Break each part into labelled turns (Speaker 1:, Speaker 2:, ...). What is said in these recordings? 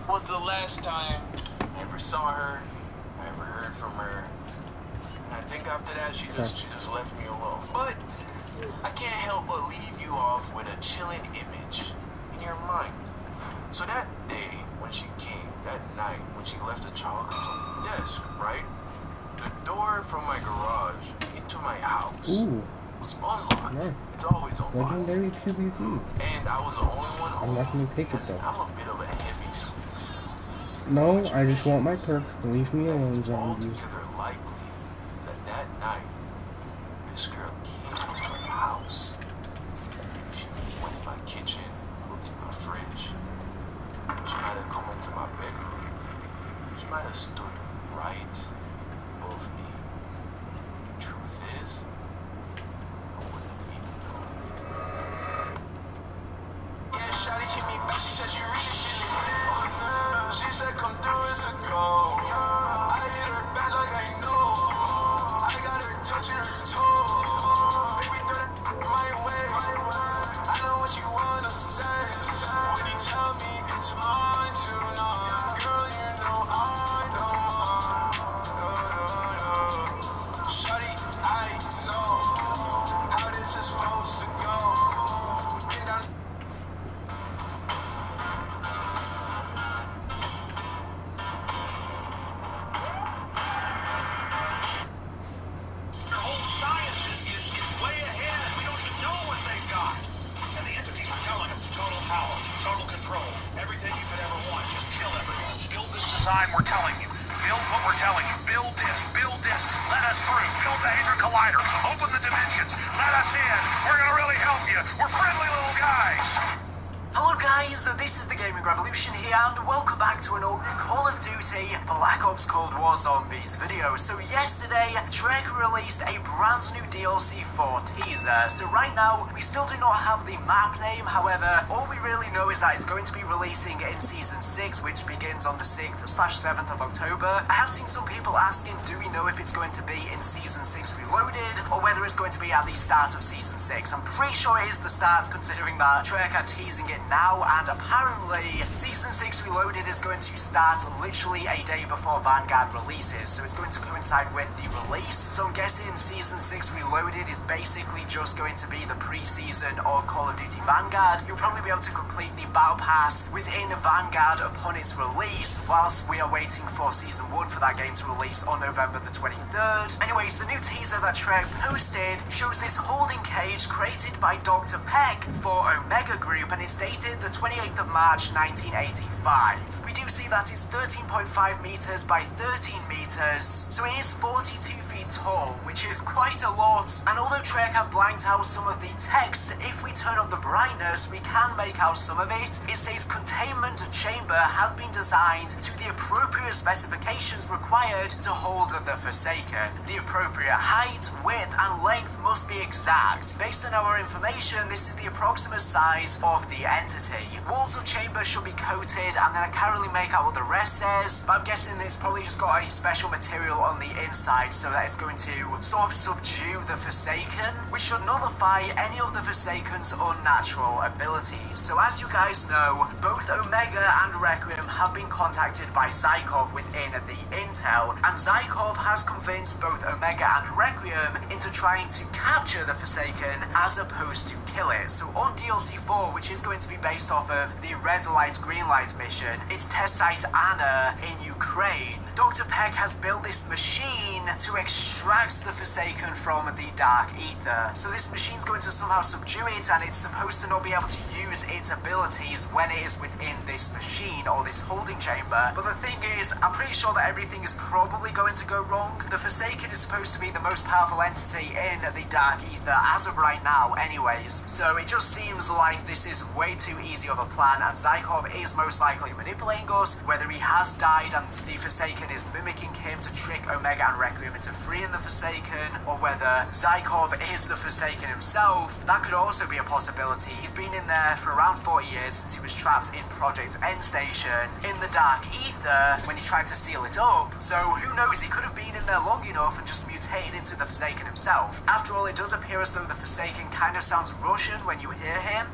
Speaker 1: was the last time I ever saw her, I ever heard from her. And I think after that, she just left me alone. But I can't help but leave you off with a chilling image in your mind. So that day when she came, that night when she left the chocolates on the desk, right? The door from my garage into my house was unlocked.
Speaker 2: No.
Speaker 1: It's always unlocked.
Speaker 2: Legendary PVC.
Speaker 1: And I was the only one home.
Speaker 2: I'm not gonna take it though.
Speaker 1: I'm a bit of a heavy sleeper.
Speaker 2: No, I just want my perk. Leave me alone,
Speaker 1: It's
Speaker 2: zombies.
Speaker 1: altogether likely that night, this girl came into my house. She went in my kitchen, looked in my fridge. She might have come into my bedroom. She might have stood right above me. Truth is, I wouldn't even know. Yeah, shawty hit me back. She said she really feeling me. She said come through, it's a go. I hit her back like I know. I got her touching her toes. Baby, throw that my way. I know what you wanna say. When you tell me it's mine tonight, girl, you know I don't mind. Shawty, I know how this is supposed to go. Been down. Their whole science is way ahead. We don't even know what they've got. And the entities are telling them total power, total control, everything you could ever want. Just kill everyone. Build this design we're telling you. Build what we're telling you. Build this. Build this. Let us through. Build the Hadron Collider. Open the dimensions. Let us in. We're gonna really help you. We're friendly little guys.
Speaker 3: Hello guys, this is the Gaming Revolution here and welcome back to another Call of Duty Black Ops Cold War Zombies video. So yesterday, Trek released a brand new DLC for teaser. So right now, we still do not have the map name, however, all we really know is that it's going to be releasing in Season 6, which begins on the 6th/7th of October. I have seen some people asking, do we know if it's going to be in Season 6 Reloaded, or whether it's going to be at the start of Season 6. I'm pretty sure it is the start, considering that Trek are teasing it now, and apparently Season 6 Reloaded is going to start literally a day before Vanguard releases, so it's going to coincide with the release. So I'm guessing Season 6 Reloaded is basically just going to be the pre-season of Call of Duty Vanguard. You'll probably be able to complete the Battle Pass within Vanguard upon its release, whilst we are waiting for Season 1 for that game to release on November the 23rd. Anyways, the new teaser that Trek posted shows this holding cage created by Dr. Peck for Omega Group, and it's dated the 28th of March 1985. We do see that it's 13.5 meters by 13 meters, so it is 42 feet tall, which is quite a lot. And although Trek have blanked out some of the text, if we turn up the brightness, we can make out some of it. It says containment chamber has been designed to the appropriate specifications required to hold the Forsaken. The appropriate height, width, and length must be exact. Based on our information, this is the approximate size of the entity. Walls of chamber should be coated, and then I can't really make out what the rest says, but I'm guessing it's probably just got a special material on the inside so that it's going to sort of subdue the Forsaken, which should nullify any of the Forsaken's unnatural abilities. So as you guys know, both Omega and Requiem have been contacted by Zykov within the intel, and Zykov has convinced both Omega and Requiem into trying to capture the Forsaken as opposed to kill it. So on DLC 4, which is going to be based off of the Red Light Green Light mission, it's test site Anna in Ukraine. Dr. Peck has built this machine to extract the Forsaken from the Dark Ether. So this machine's going to somehow subdue it, and it's supposed to not be able to use its abilities when it is within this machine or this holding chamber. But the thing is, I'm pretty sure that everything is probably going to go wrong. The Forsaken is supposed to be the most powerful entity in the Dark Ether as of right now anyways. So it just seems like this is way too easy of a plan, and Zykov is most likely manipulating us, whether he has died and the Forsaken is mimicking him to trick Omega and Requiem into freeing the Forsaken, or whether Zykov is the Forsaken himself. That could also be a possibility. He's been in there for around 40 years since he was trapped in Project End Station in the Dark Ether when he tried to seal it up. So who knows, he could have been in there long enough and just mutated into the Forsaken himself. After all, it does appear as though the Forsaken kind of sounds Russian when you hear him.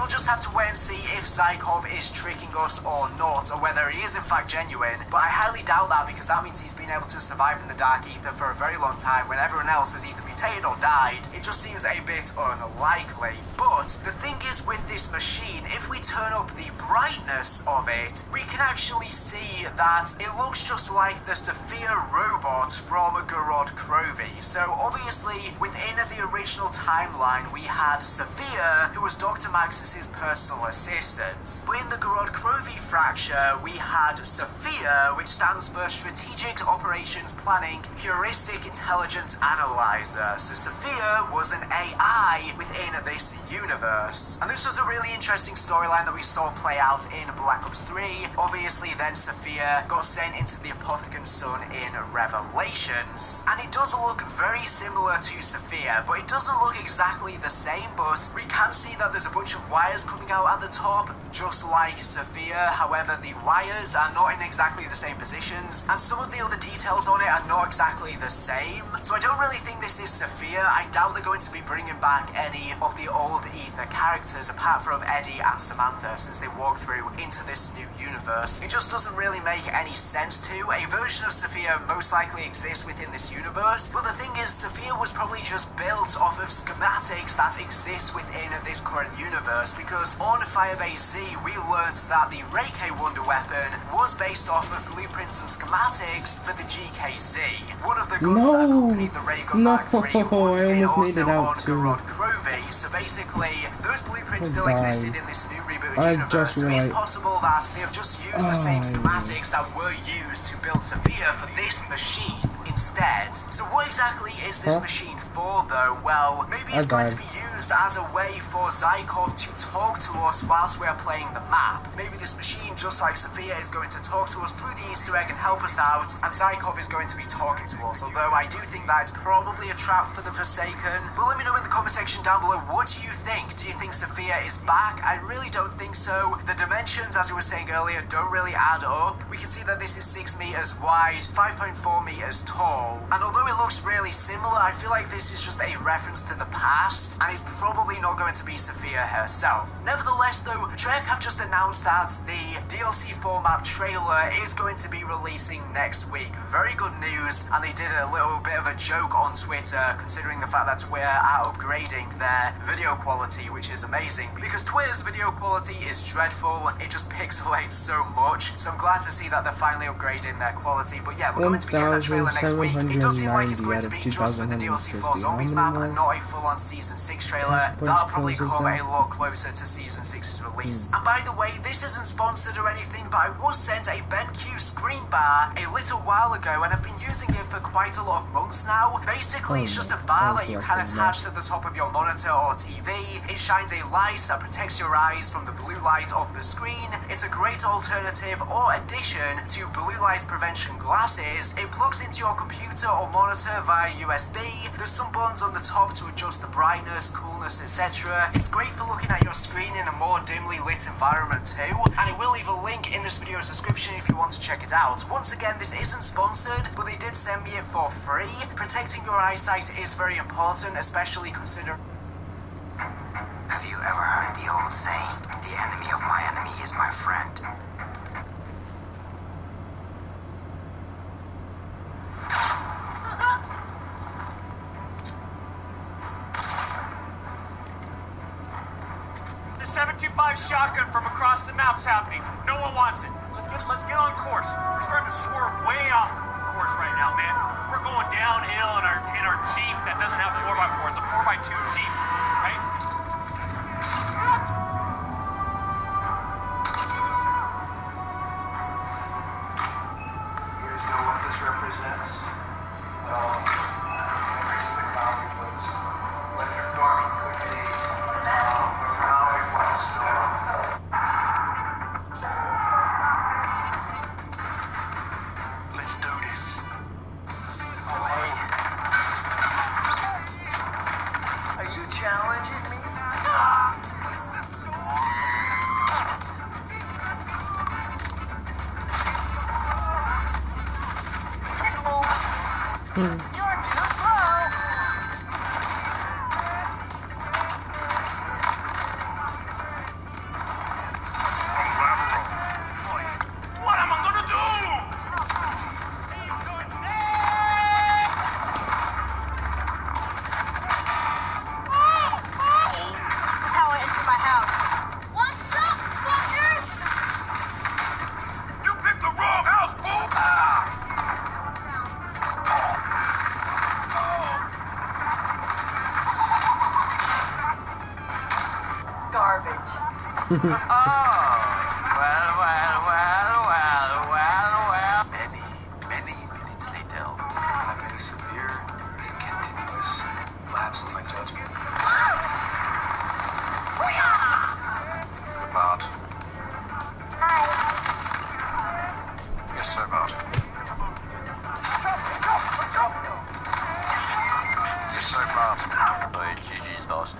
Speaker 3: just have to wait and see if Zykov is tricking us or not, or whether he is in fact genuine, but I highly doubt that because that means he's been able to survive in the Dark Ether for a very long time when everyone else has either mutated or died. It just seems a bit unlikely. But the thing is with this machine, if we turn up the brightness of it, we can actually see that it looks just like the Sophia robot from Gorod Krovi. So obviously within the original timeline we had Sophia, who was Dr. Maxis's personal assistant. But in the Gorod Krovi fracture we had Sophia, which stands for Strategic Operations Planning Heuristic Intelligence Analyzer. So Sophia was an AI within this universe. And this was a really interesting storyline that we saw play out in Black Ops 3. Obviously then Sophia got sent into the Apothecan Sun in Revelations. And it does look very similar to Sophia, but it doesn't look exactly the same, but we can see that there's a bunch of wires coming out at the top, just like Sophia. However, the wires are not in exactly the same positions, and some of the other details on it are not exactly the same. So I don't really think this is Sophia. I doubt they're going to be bringing back any of the old Ether characters apart from Eddie and Samantha since they walked through into this new universe. It just doesn't really make any sense to. A version of Sophia most likely exists within this universe, but the thing is Sophia was probably just built off of schematics that exist within this current universe, because on Firebase Z we learned that the Reiki Wonder Weapon was based off of blueprints and schematics for the GKZ. One of the guns that accompanied the Raygun Mark III was also on Gorod Krovi, so basically those blueprints still existed in this new rebooted universe, so it's possible that they have just used the same schematics that were used to build Sophia for this machine instead. So what exactly is this machine for though? Well, maybe it's going to be used as a way for Zykov to talk to us whilst we are playing the map. Maybe this machine, just like Sophia, is going to talk to us through the Easter egg and help us out, and Zykov is going to be talking to us, although I do think that it's probably a trap for the Forsaken. But let me know in the comment section down below, what do you think? Do you think Sophia is back? I really don't think so. The dimensions, as we were saying earlier, don't really add up. We can see that this is 6 meters wide, 5.4 meters tall, and although it looks really similar, I feel like this is just a reference to the past, and it's probably not going to be Sophia herself. Nevertheless though, Treyarch have just announced that the DLC 4 map trailer is going to be releasing next week. Very good news, and they did a little bit of a joke on Twitter, considering the fact that Twitter are upgrading their video quality, which is amazing, because Twitter's video quality is dreadful. It just pixelates so much, so I'm glad to see that they're finally upgrading their quality. But yeah, we're going to be getting that trailer next week. It does seem like it's going to be just for the DLC 4 Zombies map and not a full-on Season 6 trailer. That'll probably come a lot closer to Season 6's release. And by the way, this isn't sponsored or anything, but I was sent a BenQ screen bar a little while ago, and I've been using it for quite a lot of months now. Basically, it's just a bar that you can attach to the top of your monitor or TV. It shines a light that protects your eyes from the blue light of the screen. It's a great alternative or addition to blue light prevention glasses. It plugs into your computer or monitor via USB. There's some buttons on the top to adjust the brightness, coolness, etc. It's great for looking at your screen in a more dimly lit environment too, and I will leave a link in this video's description if you want to check it out. Once again, this isn't sponsored, but they did send me it for free. Protecting your eyesight is very important, especially considering...
Speaker 4: Have you ever heard the old saying, the enemy of my enemy is my friend?
Speaker 5: The 725 shotgun from across the map's happening. No one wants it. Let's get on course. We're starting to swerve way off course right now, man. We're going downhill in our Jeep that doesn't have 4x4. It's a 4x2 Jeep, right?
Speaker 1: You guys know what this represents? It's the comic books. Let your farming cookie, comic book store. Let's do this. Oh, hey. Are you challenging me? You're too slow.
Speaker 3: Garbage.
Speaker 1: Well. Many minutes later. I'm in a severe and continuous lapse in my judgment. About.
Speaker 6: Hi.
Speaker 1: Yes, sir, about. Yes, sir, Bob. Oh, GG's, boss.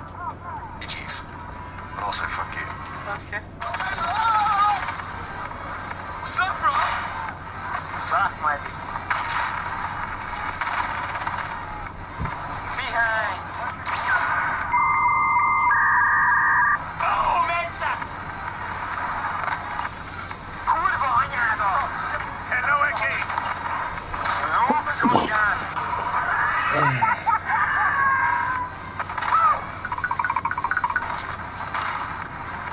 Speaker 1: GG's. But also, fuck you.
Speaker 3: Okay.
Speaker 1: What's up, bro?
Speaker 3: Sock, maybe. Behind. Oh, Mensa! Kurwa, Aniado!
Speaker 5: Hello, Eki.
Speaker 3: No, shotgun.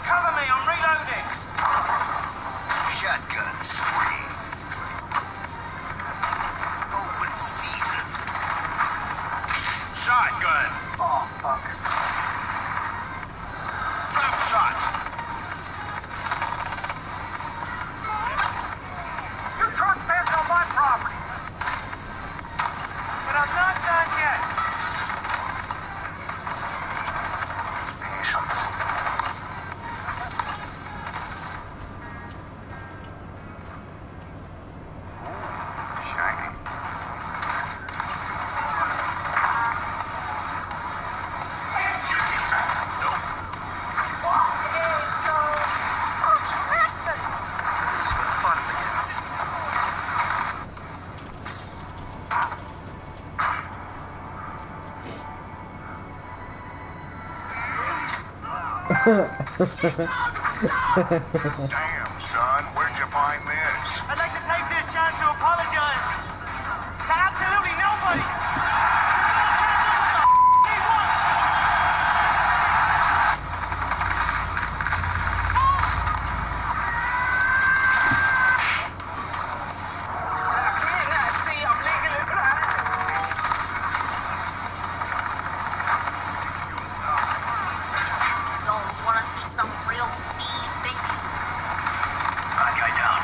Speaker 3: Cover me, I'm reloading.
Speaker 4: Shotgun spree. Open season.
Speaker 5: Shotgun.
Speaker 3: Oh, fuck.
Speaker 5: Trap shot.
Speaker 3: You trespassed on my property. But I'm not done yet.
Speaker 1: Patience. Shiny. Fun begins.
Speaker 5: Damn, son, where'd you find this?
Speaker 3: I'd like to take this chance to apologize to absolutely nobody. The double champ does what the he wants. I cannot see. I'm legally blind.
Speaker 6: Don't wanna see some real speed, baby?
Speaker 5: Bad guy down.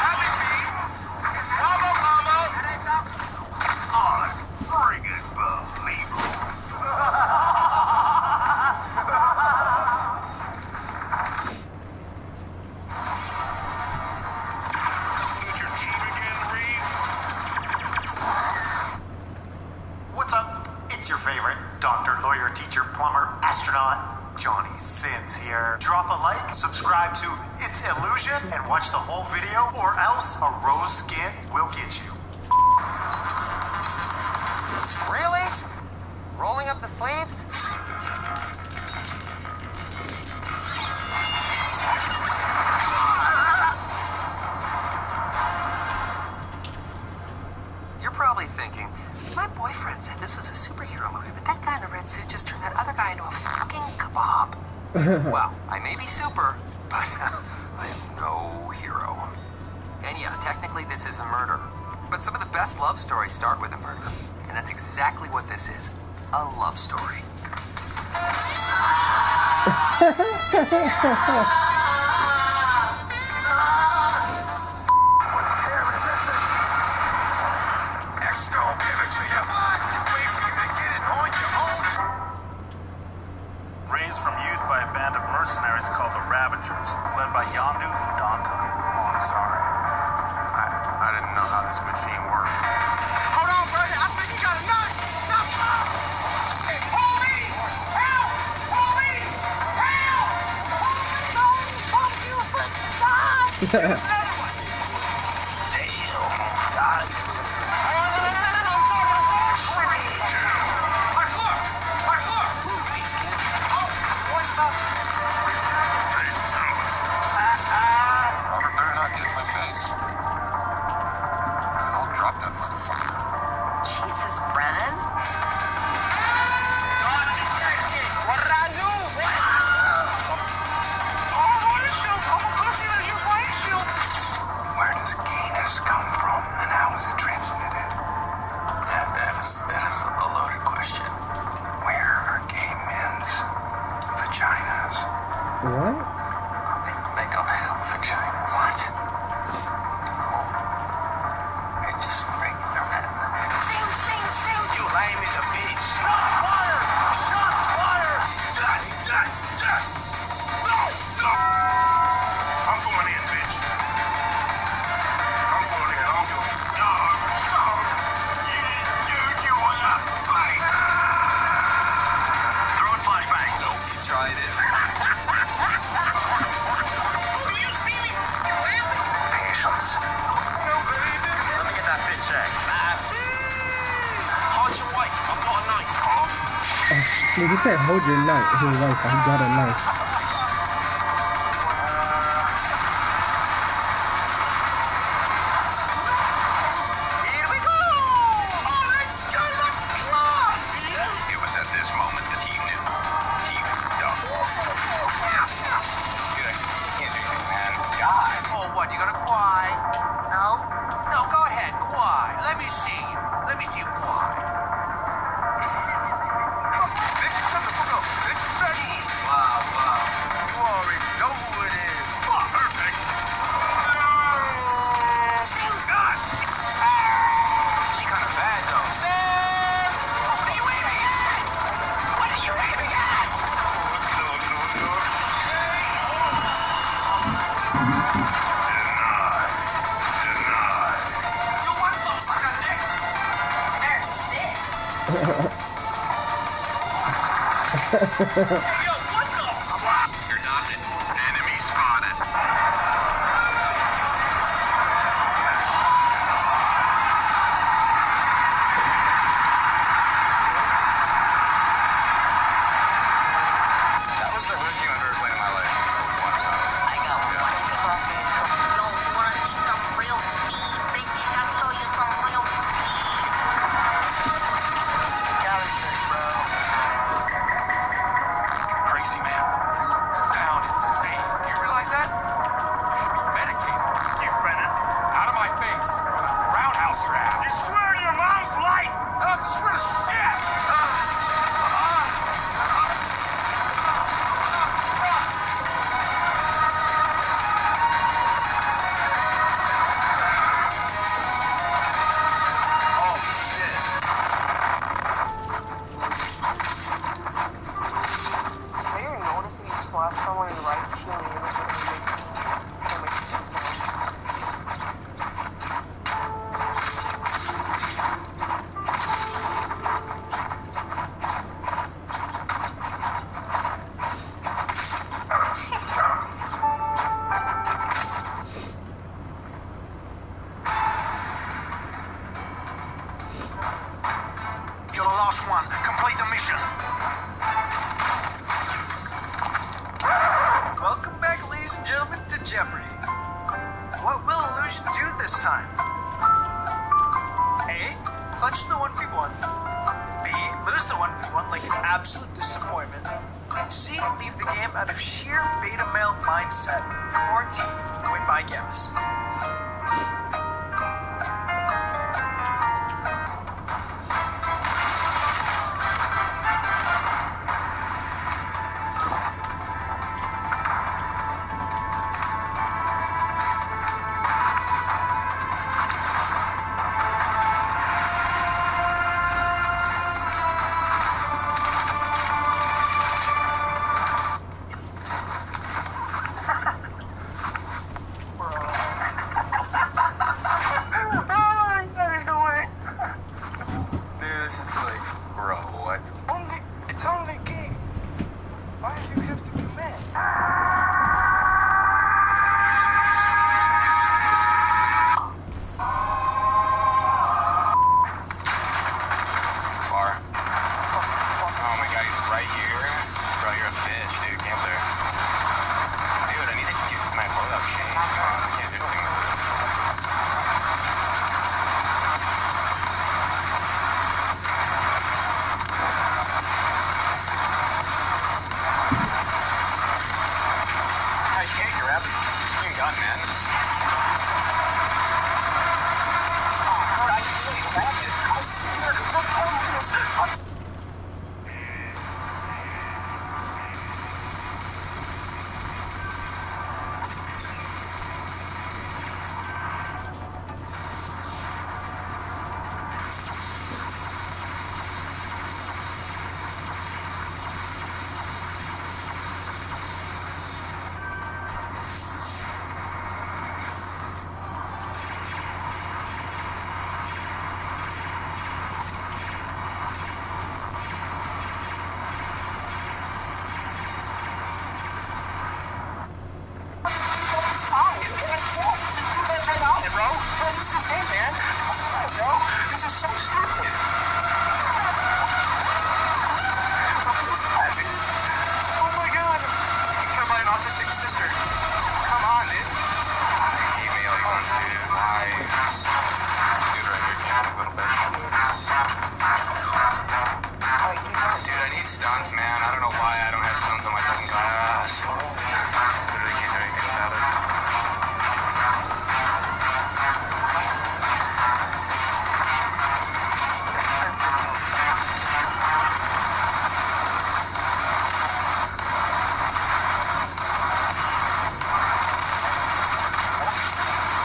Speaker 1: Happy feet. Combo.
Speaker 5: Unfriggin' believable. Is your team again, Reeve?
Speaker 3: What's up? It's your favorite doctor, lawyer, teacher, plumber, astronaut, Johnny Sins here. Drop a like, subscribe to It's Illusion, and watch the whole video, or else a rose skin will get you.
Speaker 7: Really? Rolling up the sleeves? You're probably thinking, my boyfriend said this was a superhero movie, but that guy in the red suit just turned that other guy into a fucking kebab. Well, I may be super, but I am no hero. And yeah, technically this is a murder. But some of the best love stories start with a murder. And that's exactly what this is. A love story.
Speaker 5: X don't give it to you. Wait for you to get it on your own. Raised from youth by a band of mercenaries called the Ravagers, led by Yondu Udanta. Oh, I'm sorry. I didn't know how this machine worked.
Speaker 3: Hold on, brother. I think you got a knife. Hey, police! Help! Police! Help! Don't fuck you for the side! There's another one! Damn. God. I'm sorry. Parkour! Move, please, kid. Oh, what's up?
Speaker 5: Hey, son.
Speaker 1: Robert better not get in my face. I'll drop that motherfucker.
Speaker 6: Jesus, Brennan.
Speaker 3: What did I do? What? Oh, what is this? I'm a pussy that you fight you.
Speaker 2: What?
Speaker 7: They don't have vagina. What? They're just regular men.
Speaker 1: Sing! You lame as a bitch. Shots fired! Shots fired! I'm going in, bitch. I'm going in. I'm going in. You wanna fight? Throwing flashbang. Nope, you tried it. Do you see me?
Speaker 7: Patience.
Speaker 1: No, baby. Let me get that bitch check. Hold your wife. I've got a knife.
Speaker 2: Dude, he said hold your knife. His wife, he got a knife.
Speaker 1: Hey, yo, what the? You're nothing. Enemy spotted.
Speaker 7: That was the worst game I've ever played in my life.
Speaker 6: I got one. So, you wanna see some real speed, baby? I'll show you some real speed.
Speaker 5: Cali sticks, bro.
Speaker 1: Crazy man. Sound insane. Do you realize that? You should be medicated.
Speaker 5: You, Brennan.
Speaker 1: Out of my face. I'm gonna roundhouse your ass.
Speaker 5: You swear on your mom's life.
Speaker 1: I don't have to swear to shit.
Speaker 3: You're the last one. Complete the mission.
Speaker 8: Welcome back, ladies and gentlemen, to Jeopardy! What will Illusion do this time? A. Clutch the 1v1. B. Lose the 1v1 like an absolute disappointment. C. Leave the game out of sheer beta male mindset. Or D. Win by gas.
Speaker 7: This is like, bro, what?
Speaker 5: It's only a game. Why do you have to be mad?
Speaker 7: Far. Oh my god, he's right here. Bro, you're a bitch, dude. Get up there. Dude, I need to get my loadout chain. Come on, I can't do anything with it. Hey, can't grab this fucking gun, man. Oh, I really grabbed it. I swear to God. guns, man. I don't know why I don't have stones on my fucking glass. Literally can't do anything without it.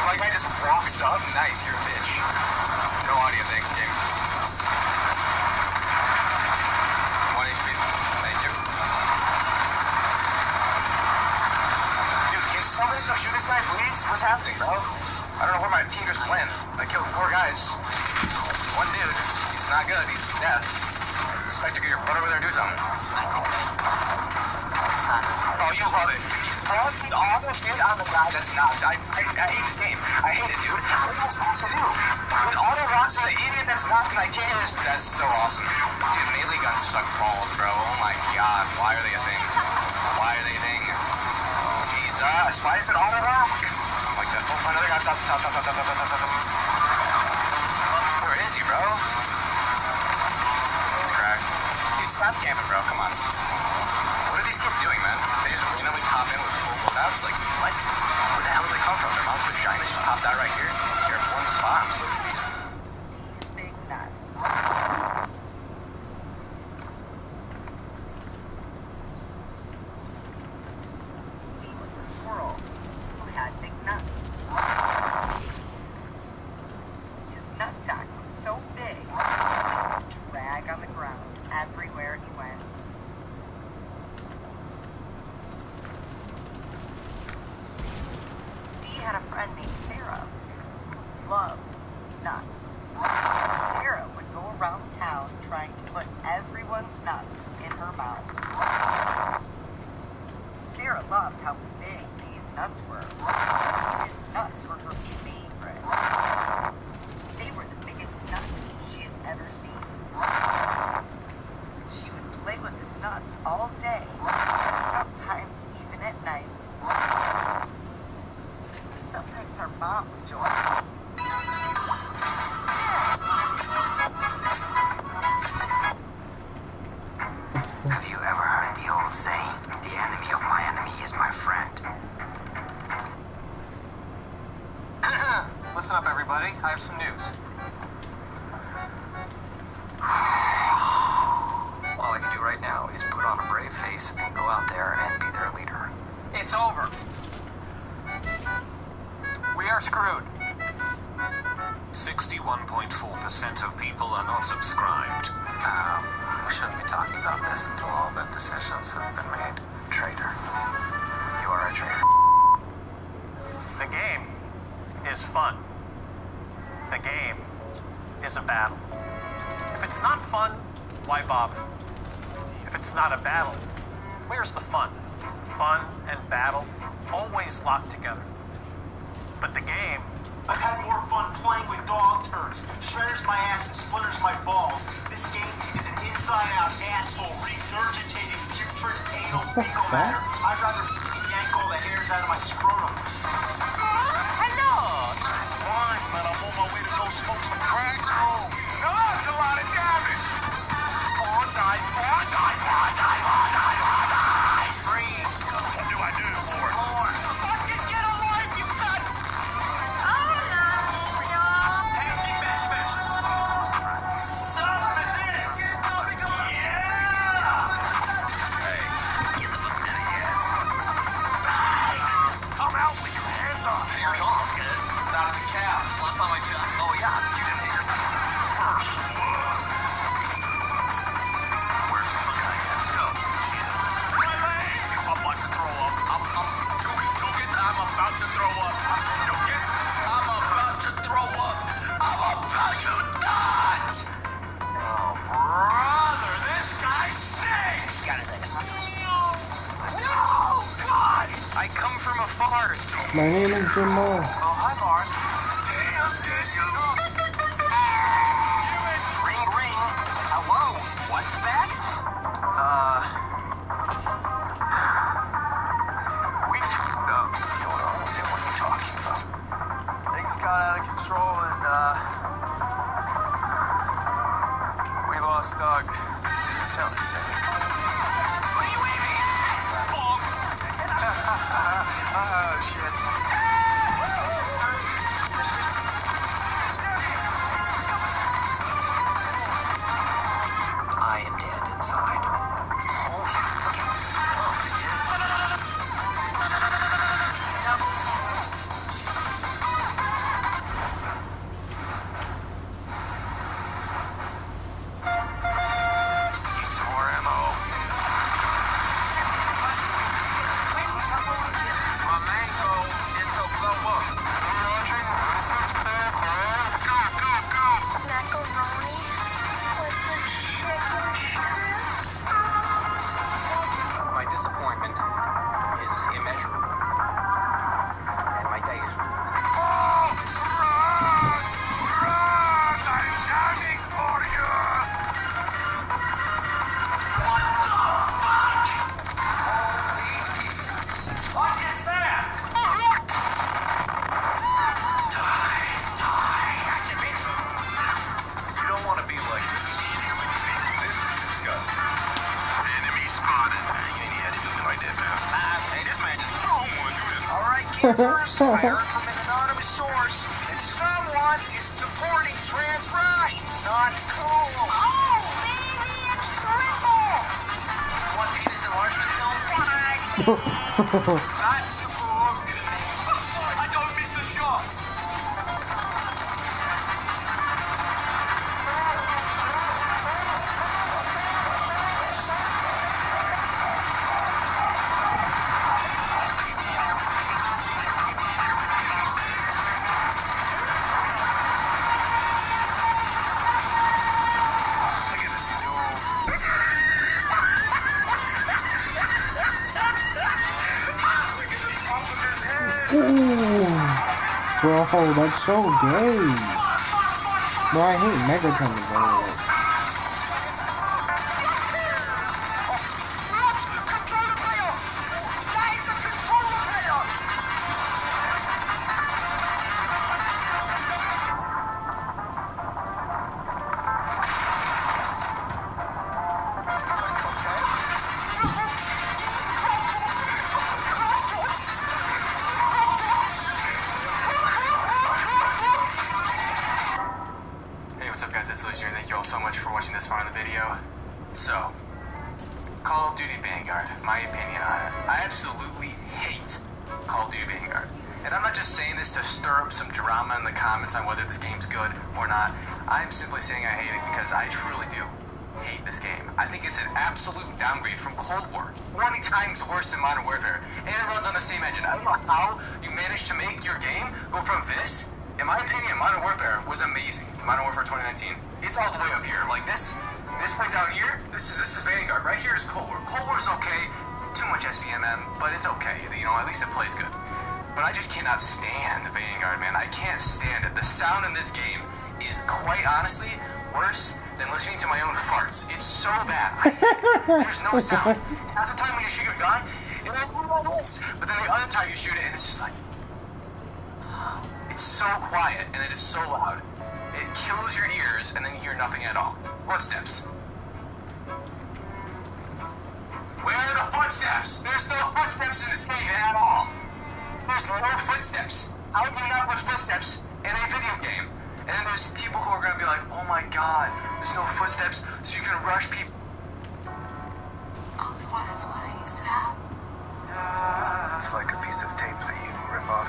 Speaker 7: My guy just walks up. Nice, you're a bitch. No audio, thanks, game. 1 HP. Thank you. Dude, can somebody go shoot this guy, please? What's happening, bro? I don't know where my team just went. I killed 4 guys. 1 dude. He's not good. He's deaf. Spectre, get your butt over there and do something. Oh, you love it. Bro, the auto hit on the guy that's nuts. I hate this game. I hate it, dude. What am I supposed to do? When auto rocks on an idiot that's knocked and I can't just... That's so awesome. Dude, melee guns suck balls, bro. Oh my god. Why are they a thing? Why are they a thing? Jesus. Why is it auto rock? Like that. Oh, another guy's up. Top. Where is he, bro? He's cracked. Dude, stop camping, bro. Come on. What are these kids doing, man? They just randomly pop in with full loadouts? Like, what? Where the hell did they come from? Their mom's vagina just popped out right here? Here, I'm pulling the spot. I'm supposed to be...
Speaker 6: These big nuts. He was a squirrel who had big nuts. His nutsack was so big, it would drag on the ground everywhere he went. Had a friend named Sarah who loved nuts. Sarah would go around town trying to put everyone's nuts in her mouth. Sarah loved how big these nuts were. His nuts were her favorite. They were the biggest nuts she had ever seen. She would play with his nuts all day, sometimes even at night. Sometimes her mom would join.
Speaker 4: Have you ever heard the old saying, the enemy of my enemy is my friend?
Speaker 7: Listen up, everybody. I have some news. All I can do right now is put on a brave face and go out there and be their leader. It's over. We are screwed.
Speaker 5: 61.4% of people are not subscribed.
Speaker 7: We shouldn't be talking about this until all the decisions have been made. Traitor. You are a traitor.
Speaker 9: The game is fun. The game is a battle. If it's not fun, why bother? If it's not a battle, where's the fun? Fun and battle always locked together. But the game...
Speaker 10: I've had more fun playing with dog turds, shredders my ass and splinters my balls. This game is an inside-out asshole regurgitating putrid anal fecal matter. I'd rather yank all the hairs out of my scrotum.
Speaker 5: Hello! Why, man? I'm on my way to go smoke some crack. Oh, no, that's a lot of damage. Die.
Speaker 10: Breathe.
Speaker 5: What do I do for it?
Speaker 10: More.
Speaker 5: Fucking get a life, you cunt!
Speaker 10: Hey, keep bench. Suck at this! Yeah!
Speaker 5: Hey, get the fuck out of here. Come out with your hands up. You're off, kid.
Speaker 7: Out of the cab. Last time I checked. Oh, yeah, you didn't hit.
Speaker 5: First blood. Where's the fuck I am? Go. My leg! I'm about to throw up. Tukis, I'm about to throw up. Tukis, I'm about to throw up. I'm about you not!
Speaker 10: Oh, brother, this guy stinks!
Speaker 6: Got a second.
Speaker 5: No! God!
Speaker 7: I come from afar.
Speaker 2: My name is Jamal.
Speaker 10: Oh, hi, Mark.
Speaker 5: Damn, did you?
Speaker 7: Ring. Hello? What's that? We fucked up. Don't know what you're talking about.
Speaker 9: Things got out of control and, we lost Doug.
Speaker 7: Sounds insane.
Speaker 1: spotted. You ain't had to do it like that, man. Hey, this man just don't want to do this.
Speaker 8: All right, campers, I heard from an anonymous source that someone is supporting trans rights. Not cool.
Speaker 6: Oh, baby, it's triple!
Speaker 8: Want penis enlargement pills? Not super loves good. I don't miss a shot.
Speaker 2: Bro, that's so gay. Bro, I hate Megaton, bro.
Speaker 8: Controller player! That is a controller player!
Speaker 1: Hey, what's up guys, it's Luigi here. Thank you all so much for watching this far in the video. So, Call of Duty Vanguard, my opinion on it. I absolutely hate Call of Duty Vanguard. And I'm not just saying this to stir up some drama in the comments on whether this game's good or not. I'm simply saying I hate it because I truly do hate this game. I think it's an absolute downgrade from Cold War. 20 times worse than Modern Warfare. And it runs on the same engine. I don't know how you managed to make your game go from this. In my opinion, Modern Warfare was amazing. Modern Warfare 2019. It's all the way up here. Like this play down here, this is Vanguard. Right here is Cold War. Cold War is okay. Too much SVMM, but it's okay. You know, at least it plays good. But I just cannot stand Vanguard, man. I can't stand it. The sound in this game is quite honestly worse than listening to my own farts. It's so bad. There's no sound. Half the time when you shoot your gun, it'll do all this. But then the other time you shoot it, and it's just like, it's so quiet, and it is so loud. It kills your ears, and then you hear nothing at all. Footsteps. Where are the footsteps? There's no footsteps in this game at all. There's no footsteps. How do you not put footsteps in a video game? And then there's people who are going to be like, oh my god, there's no footsteps, so you can rush people.
Speaker 6: Only one is what I used to have.
Speaker 4: It's like a piece of tape that you rip off.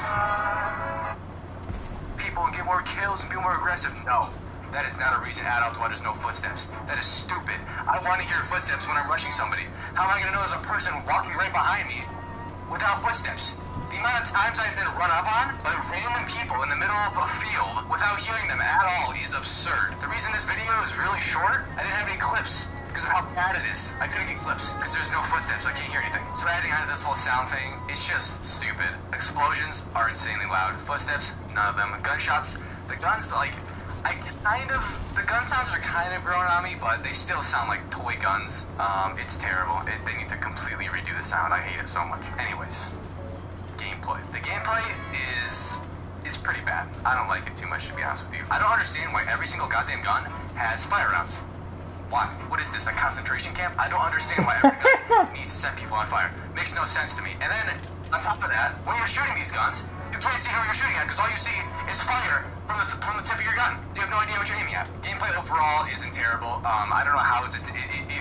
Speaker 1: People and get more kills and be more aggressive. No, that is not a reason at all to why there's no footsteps. That is stupid. I want to hear footsteps when I'm rushing somebody. How am I going to know there's a person walking right behind me without footsteps? The amount of times I've been run up on by random people in the middle of a field without hearing them at all is absurd. The reason this video is really short, I didn't have any clips because of how bad it is. I couldn't get clips because there's no footsteps. I can't hear anything. So adding on to this whole sound thing, it's just stupid. Explosions are insanely loud. Footsteps, none of them. Gunshots, the guns, like, the gun sounds are kind of growing on me, but they still sound like toy guns. It's terrible. They need to completely redo the sound. I hate it so much. Anyways. Gameplay. The gameplay is pretty bad. I don't like it too much, to be honest with you. I don't understand why every single goddamn gun has fire rounds. Why? What is this, a concentration camp? I don't understand why every gun needs to set people on fire. Makes no sense to me. And then, on top of that, when you're shooting these guns, you can't see who you're shooting at because all you see is fire from the tip of your gun. You have no idea what you're aiming at. Gameplay overall isn't terrible. I don't know how it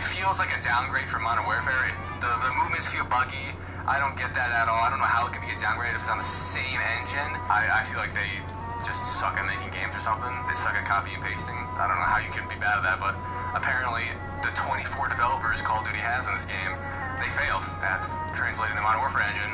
Speaker 1: feels like a downgrade from Modern Warfare. The movements feel buggy. I don't get that at all. I don't know how it could be a downgrade if it's on the same engine. I feel like they just suck at making games or something. They suck at copy and pasting. I don't know how you can be bad at that, but apparently the 24 developers Call of Duty has in this game, they failed at translating the Modern Warfare engine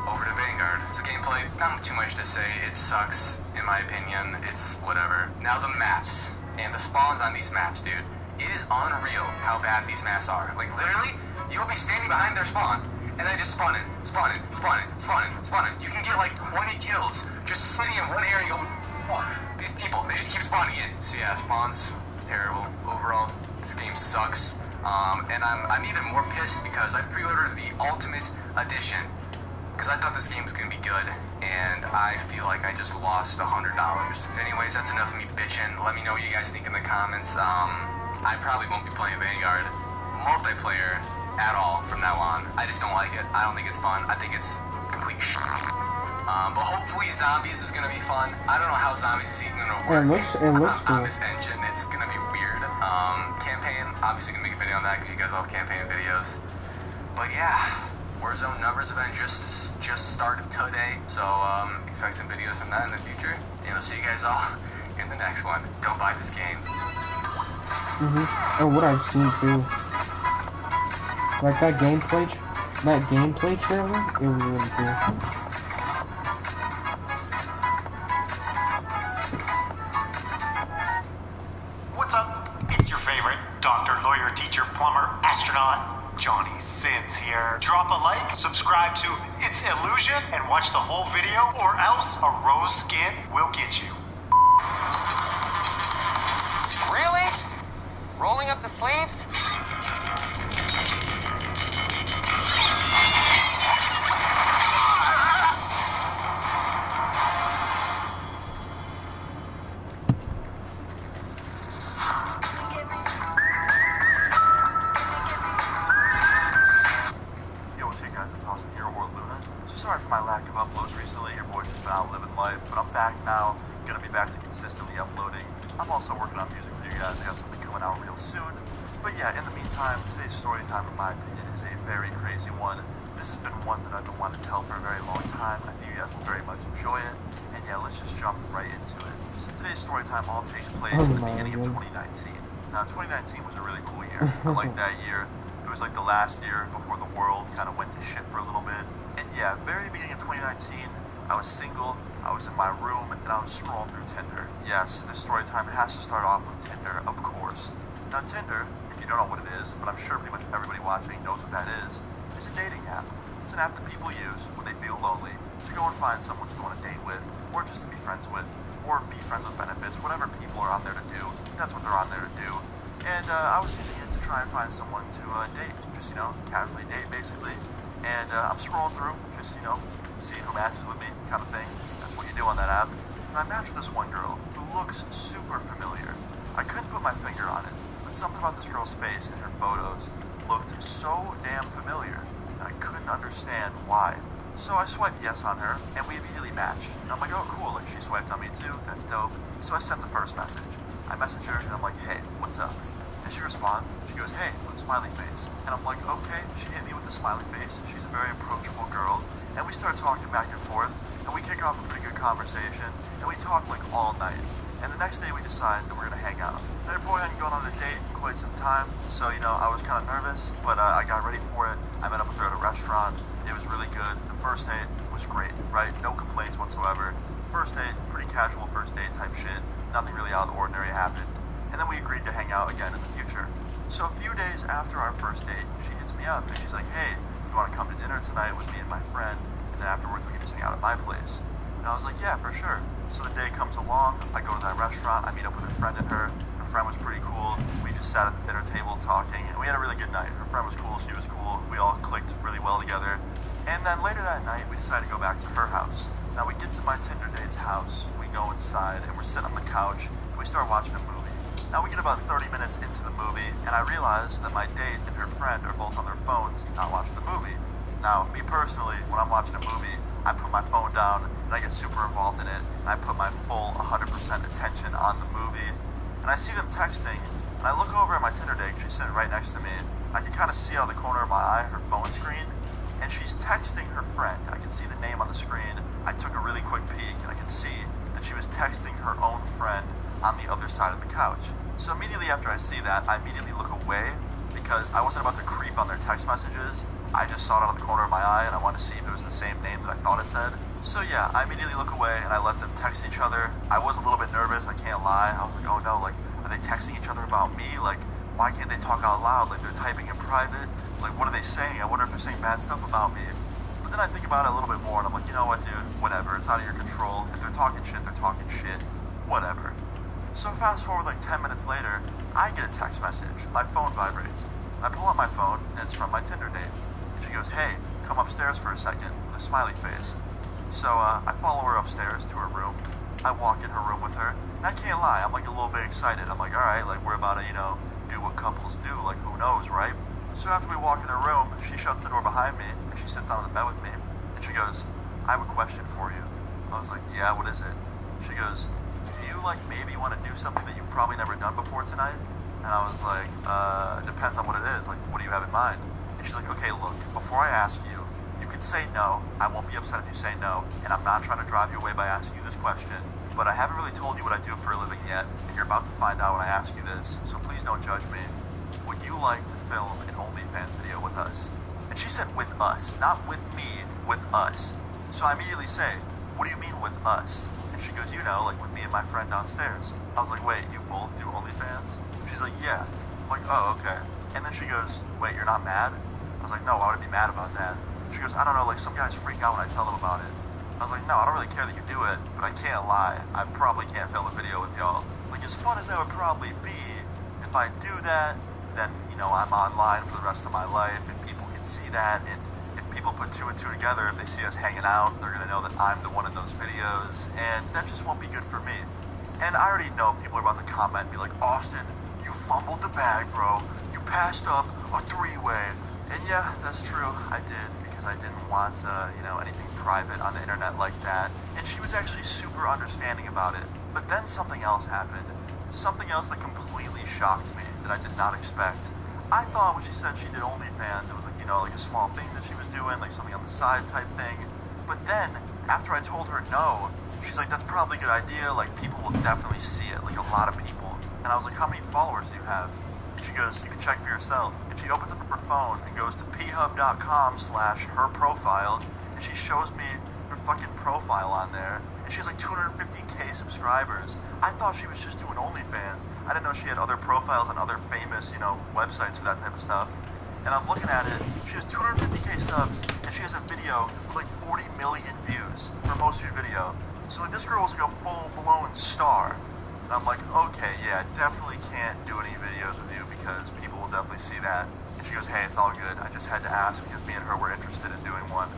Speaker 1: over to Vanguard. So gameplay, not too much to say. It sucks, in my opinion. It's whatever. Now the maps and the spawns on these maps, dude. It is unreal how bad these maps are. Like literally, you'll be standing behind their spawn, and they just spawn in. You can get like 20 kills just sitting in one area going, oh, these people, they just keep spawning in. So yeah, spawns, terrible. Overall, this game sucks. And I'm even more pissed because I pre-ordered the Ultimate Edition because I thought this game was going to be good, and I feel like I just lost $100. Anyways, that's enough of me bitching. Let me know what you guys think in the comments. I probably won't be playing Vanguard
Speaker 7: multiplayer at all from now on. I just don't like it. I don't think it's fun. I think it's complete shit. But hopefully zombies is gonna be fun. I don't know how zombies is even gonna work
Speaker 2: It looks
Speaker 7: on
Speaker 2: cool.
Speaker 7: this engine. It's gonna be weird. Campaign, obviously gonna make a video on that because you guys love campaign videos. But yeah, Warzone Numbers event just started today, so expect some videos from that in the future. And I'll see you guys all in the next one. Don't buy this game.
Speaker 2: And what I've seen too, like that gameplay trailer, it was really cool.
Speaker 10: What's up? It's your favorite doctor, lawyer, teacher, plumber, astronaut, Johnny Sins here. Drop a like, subscribe to It's Illusion, and watch the whole video, or else a rose skin will get you.
Speaker 11: Really? Rolling up the sleeves?
Speaker 12: Yo, what's up guys, it's Austin here, or Luna. So sorry for my lack of uploads recently, your boy just been out living life, but I'm back now, gonna be back to consistently uploading. I'm also working on music for you guys, I got something coming out real soon. But yeah, in the meantime, today's story time, in my opinion, is a very crazy one. This has been one that I've been wanting to tell for a very long time. I think you guys will very much enjoy it. And yeah, let's just jump right into it. So today's story time all takes place in the beginning of 2019. Now, 2019 was a really cool year. I like that year. It was like the last year before the world kind of went to shit for a little bit. And yeah, very beginning of 2019, I was single, I was in my room, and I was scrolling through Tinder. Yes, this story time has to start off with Tinder, of course. Now, Tinder, if you don't know what it is, but I'm sure pretty much everybody watching knows what that is a dating app. It's an app that people use when they feel lonely to go and find someone to go on a date with, or just to be friends with, or be friends with benefits, whatever people are on there to do, that's what they're on there to do. And I was using it to try and find someone to date, just, you know, casually date, basically. And I'm scrolling through, just, you know, seeing who matches with me, kind of thing. That's what you do on that app. And I matched with this one girl who looks super familiar. I couldn't put my finger on it, but something about this girl's face and her photos looked so damn familiar, and I couldn't understand why. So I swiped yes on her, and we immediately matched. And I'm like, oh cool, like she swiped on me too, that's dope. So I send the first message. I message her, and I'm like, hey, what's up? And she responds, she goes, hey, with a smiley face. And I'm like, okay, she hit me with the smiley face. She's a very approachable girl. And we start talking back and forth, and we kick off a pretty good conversation, and we talk like all night. And the next day we decide that we're gonna hang out. And her boy hadn't gone on a date in quite some time, so, you know, I was kind of nervous, but I got ready for it. I met up with her at a restaurant. It was really good. The first date was great, right? No complaints whatsoever. First date, pretty casual first date type shit. Nothing really out of the ordinary happened. And then we agreed to hang out again in the future. So a few days after our first date, she hits me up and she's like, hey, you want to come to dinner tonight with me and my friend? And then afterwards we can just hang out at my place. And I was like, yeah, for sure. So the day comes along, I go to that restaurant, I meet up with her friend and her. Her friend was pretty cool. We just sat at the dinner table talking, and we had a really good night. Her friend was cool, she was cool. We all clicked really well together. And then later that night, we decided to go back to her house. Now we get to my Tinder date's house, we go inside, and we're sitting on the couch, and we start watching a movie. Now we get about 30 minutes into the movie, and I realize that my date and her friend are both on their phones, not watching the movie. Now, me personally, when I'm watching a movie, I put my phone down, and I get super involved in it, and I put my full 100% attention on the movie. And I see them texting, and I look over at my Tinder date, she's sitting right next to me. I can kind of see out of the corner of my eye her phone screen, and she's texting her friend. I can see the name on the screen. I took a really quick peek, and I could see that she was texting her own friend on the other side of the couch. So immediately after I see that, I immediately look away, because I wasn't about to creep on their text messages. I just saw it out of the corner of my eye, and I wanted to see if it was the same name that I thought it said. So yeah, I immediately look away, and I let them text each other. I was a little bit nervous, I can't lie. I was like, oh no, like, are they texting each other about me? Like, why can't they talk out loud? Like, they're typing in private. Like, what are they saying? I wonder if they're saying bad stuff about me. But then I think about it a little bit more, and I'm like, you know what, dude? Whatever, it's out of your control. If they're talking shit, they're talking shit. Whatever. So fast forward like 10 minutes later, I get a text message. My phone vibrates. And I pull out my phone, and it's from my Tinder date. She goes, hey, come upstairs for a second, with a smiley face. So I follow her upstairs to her room. I walk in her room with her, and I can't lie, I'm like a little bit excited. I'm like, all right, like we're about to, you know, do what couples do, like who knows, right? So after we walk in her room, she shuts the door behind me, and she sits down on the bed with me, and she goes, I have a question for you. I was like, yeah, what is it? She goes, do you, like, maybe want to do something that you've probably never done before tonight? And I was like, it depends on what it is. Like, what do you have in mind? And she's like, okay, look, before I ask you, you can say no. I won't be upset if you say no, and I'm not trying to drive you away by asking you this question, but I haven't really told you what I do for a living yet, and you're about to find out when I ask you this, so please don't judge me. Would you like to film an OnlyFans video with us? And she said with us, not with me, with us. So I immediately say, what do you mean with us? And she goes, you know, like with me and my friend downstairs. I was like, wait, you both do OnlyFans? She's like, yeah. I'm like, oh, okay. And then she goes, wait, you're not mad? I was like, no, why would I be mad about that? She goes, I don't know, like some guys freak out when I tell them about it. I was like, no, I don't really care that you do it, but I can't lie. I probably can't film a video with y'all. Like, as fun as that would probably be, if I do that, then, you know, I'm online for the rest of my life, and people can see that, and if people put two and two together, if they see us hanging out, they're gonna know that I'm the one in those videos, and that just won't be good for me. And I already know people are about to comment and be like, Austin, you fumbled the bag, bro. You passed up a three-way. And yeah, that's true, I did, because I didn't want, you know, anything private on the internet like that. And she was actually super understanding about it. But then something else happened. Something else that completely shocked me, that I did not expect. I thought when she said she did OnlyFans, it was like, you know, like a small thing that she was doing, like something on the side type thing. But then, after I told her no, she's like, that's probably a good idea, like people will definitely see it, like a lot of people. And I was like, how many followers do you have? And she goes, you can check for yourself. And she opens up her phone and goes to phub.com/her profile, and she shows me her fucking profile on there. And she has like 250K subscribers. I thought she was just doing OnlyFans. I didn't know she had other profiles on other famous, you know, websites for that type of stuff. And I'm looking at it, she has 250K subs, and she has a video with like 40 million views, her most viewed video. So like, this girl was like a full-blown star. And I'm like, okay, yeah, definitely can't do any videos with you because people will definitely see that. And she goes, hey, it's all good. I just had to ask because me and her were interested in doing one.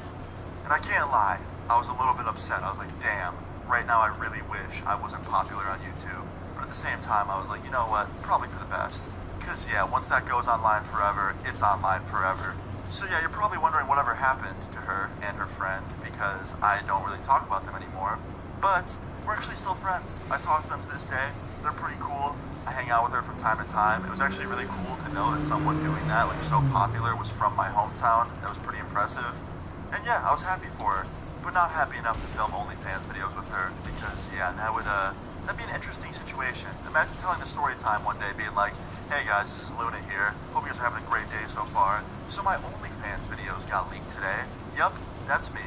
Speaker 12: And I can't lie, I was a little bit upset. I was like, damn, right now I really wish I wasn't popular on YouTube. But at the same time, I was like, you know what, probably for the best. Because yeah, once that goes online forever, it's online forever. So yeah, you're probably wondering whatever happened to her and her friend because I don't really talk about them anymore. But we're actually still friends. I talk to them to this day. They're pretty cool. I hang out with her from time to time. It was actually really cool to know that someone doing that, like so popular, was from my hometown. That was pretty impressive. And yeah, I was happy for her, but not happy enough to film OnlyFans videos with her because yeah, that'd be an interesting situation. Imagine telling the story time one day being like, hey guys, this is Luna here. Hope you guys are having a great day so far. So my OnlyFans videos got leaked today. Yup, that's me.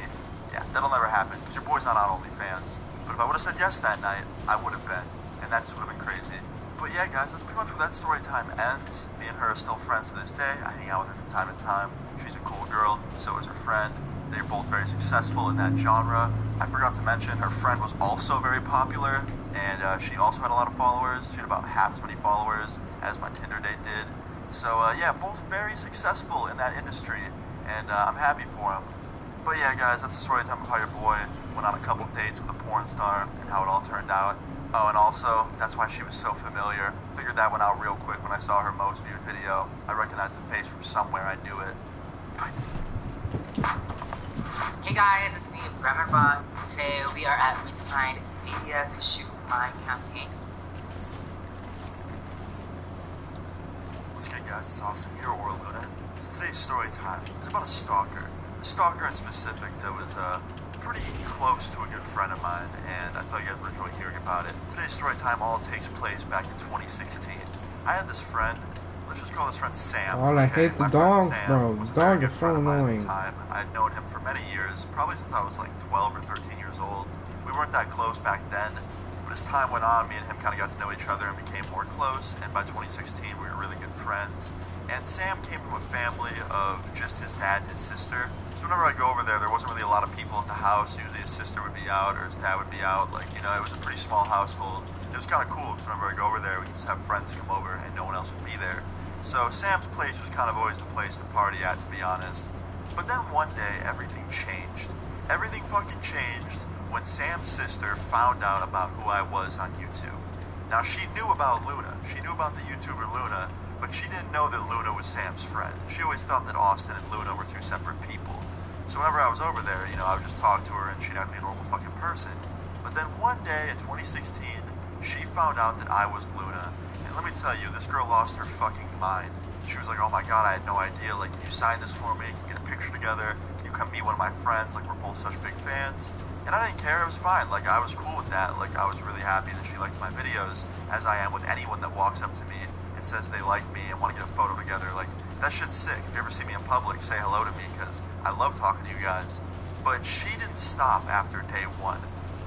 Speaker 12: Yeah, that'll never happen because your boy's not on OnlyFans. But if I would have said yes that night, I would have been. And that just would have been crazy. But yeah, guys, that's pretty much where that story time ends. Me and her are still friends to this day. I hang out with her from time to time. She's a cool girl, so is her friend. They're both very successful in that genre. I forgot to mention, her friend was also very popular, and she also had a lot of followers. She had about half as many followers as my Tinder date did. So yeah, both very successful in that industry, and I'm happy for them. But yeah, guys, that's the story time of how your boy went on a couple dates with a porn star and how it all turned out. Oh, and also, that's why she was so familiar. Figured that one out real quick when I saw her most viewed video. I recognized the face from somewhere, I knew it.
Speaker 13: Hey guys, it's me, Bremer Boss. Today we are at Midnight Media to shoot my campaign.
Speaker 12: What's good, guys? It's Austin here, or Luna. So today's story time is about a stalker. A stalker in specific that was pretty close to a good friend of mine, and I thought you guys would enjoy hearing about it. Today's story time all takes place back in 2016. I had this friend, let's just call this friend Sam.
Speaker 2: Oh, I hate the dogs, bro.
Speaker 12: Was a
Speaker 2: The
Speaker 12: very
Speaker 2: dogs
Speaker 12: good
Speaker 2: are so
Speaker 12: friend of mine
Speaker 2: annoying.
Speaker 12: at the time. I'd known him for many years, probably since I was like 12 or 13 years old. We weren't that close back then, but as time went on, me and him kind of got to know each other and became more close, and by 2016 we were really good friends. And Sam came from a family of just his dad and his sister. So whenever I go over there wasn't really a lot of people at the house. Usually his sister would be out or his dad would be out. Like, you know, it was a pretty small household. It was kind of cool because whenever I go over there, we could just have friends come over and no one else would be there. So Sam's place was kind of always the place to party at, to be honest. But then one day, everything changed. Everything fucking changed when Sam's sister found out about who I was on YouTube. Now, she knew about Luna. She knew about the YouTuber Luna, but she didn't know that Luna was Sam's friend. She always thought that Austin and Luna were two separate people. So whenever I was over there, you know, I would just talk to her and she'd act like a normal fucking person. But then one day in 2016, she found out that I was Luna. And let me tell you, this girl lost her fucking mind. She was like, oh my god, I had no idea. Like, can you sign this for me? Can you get a picture together? Can you come meet one of my friends? Like, we're both such big fans. And I didn't care, it was fine. Like, I was cool with that. Like, I was really happy that she liked my videos, as I am with anyone that walks up to me and says they like me and want to get a photo together. Like, that shit's sick. If you ever see me in public, say hello to me, because I love talking to you guys. But she didn't stop after day one.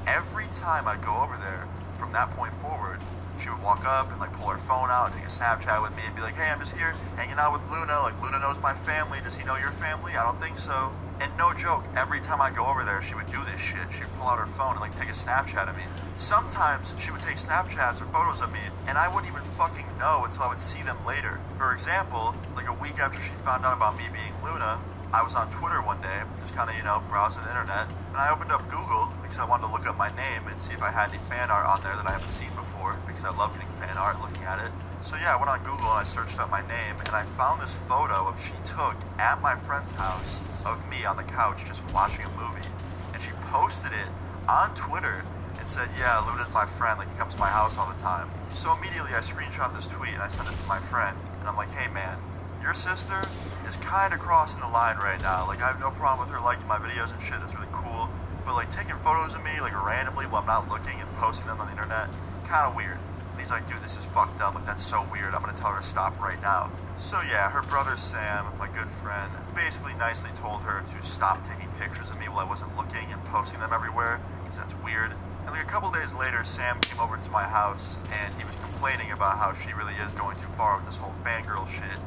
Speaker 12: Every time I go over there, from that point forward, she would walk up and like pull her phone out and take a Snapchat with me and be like, hey, I'm just here hanging out with Luna. Like, Luna knows my family. Does he know your family? I don't think so. And no joke, every time I go over there, she would do this shit. She would pull out her phone and like take a Snapchat of me. Sometimes she would take Snapchats or photos of me and I wouldn't even fucking know until I would see them later. For example, like a week after she found out about me being Luna, I was on Twitter one day, just kind of, you know, browsing the internet, and I opened up Google because I wanted to look up my name and see if I had any fan art on there that I haven't seen before, because I love getting fan art and looking at it. So yeah, I went on Google and I searched up my name, and I found this photo she took at my friend's house of me on the couch just watching a movie. And she posted it on Twitter and said, yeah, Luna's my friend, like he comes to my house all the time. So immediately I screenshot this tweet and I sent it to my friend, and I'm like, hey man, your sister is kind of crossing the line right now. Like, I have no problem with her liking my videos and shit, that's really cool. But like taking photos of me like randomly while I'm not looking and posting them on the internet, kind of weird. And he's like, dude, this is fucked up, like that's so weird, I'm gonna tell her to stop right now. So yeah, her brother Sam, my good friend, basically nicely told her to stop taking pictures of me while I wasn't looking and posting them everywhere, because that's weird. And like a couple days later, Sam came over to my house and he was complaining about how she really is going too far with this whole fangirl shit.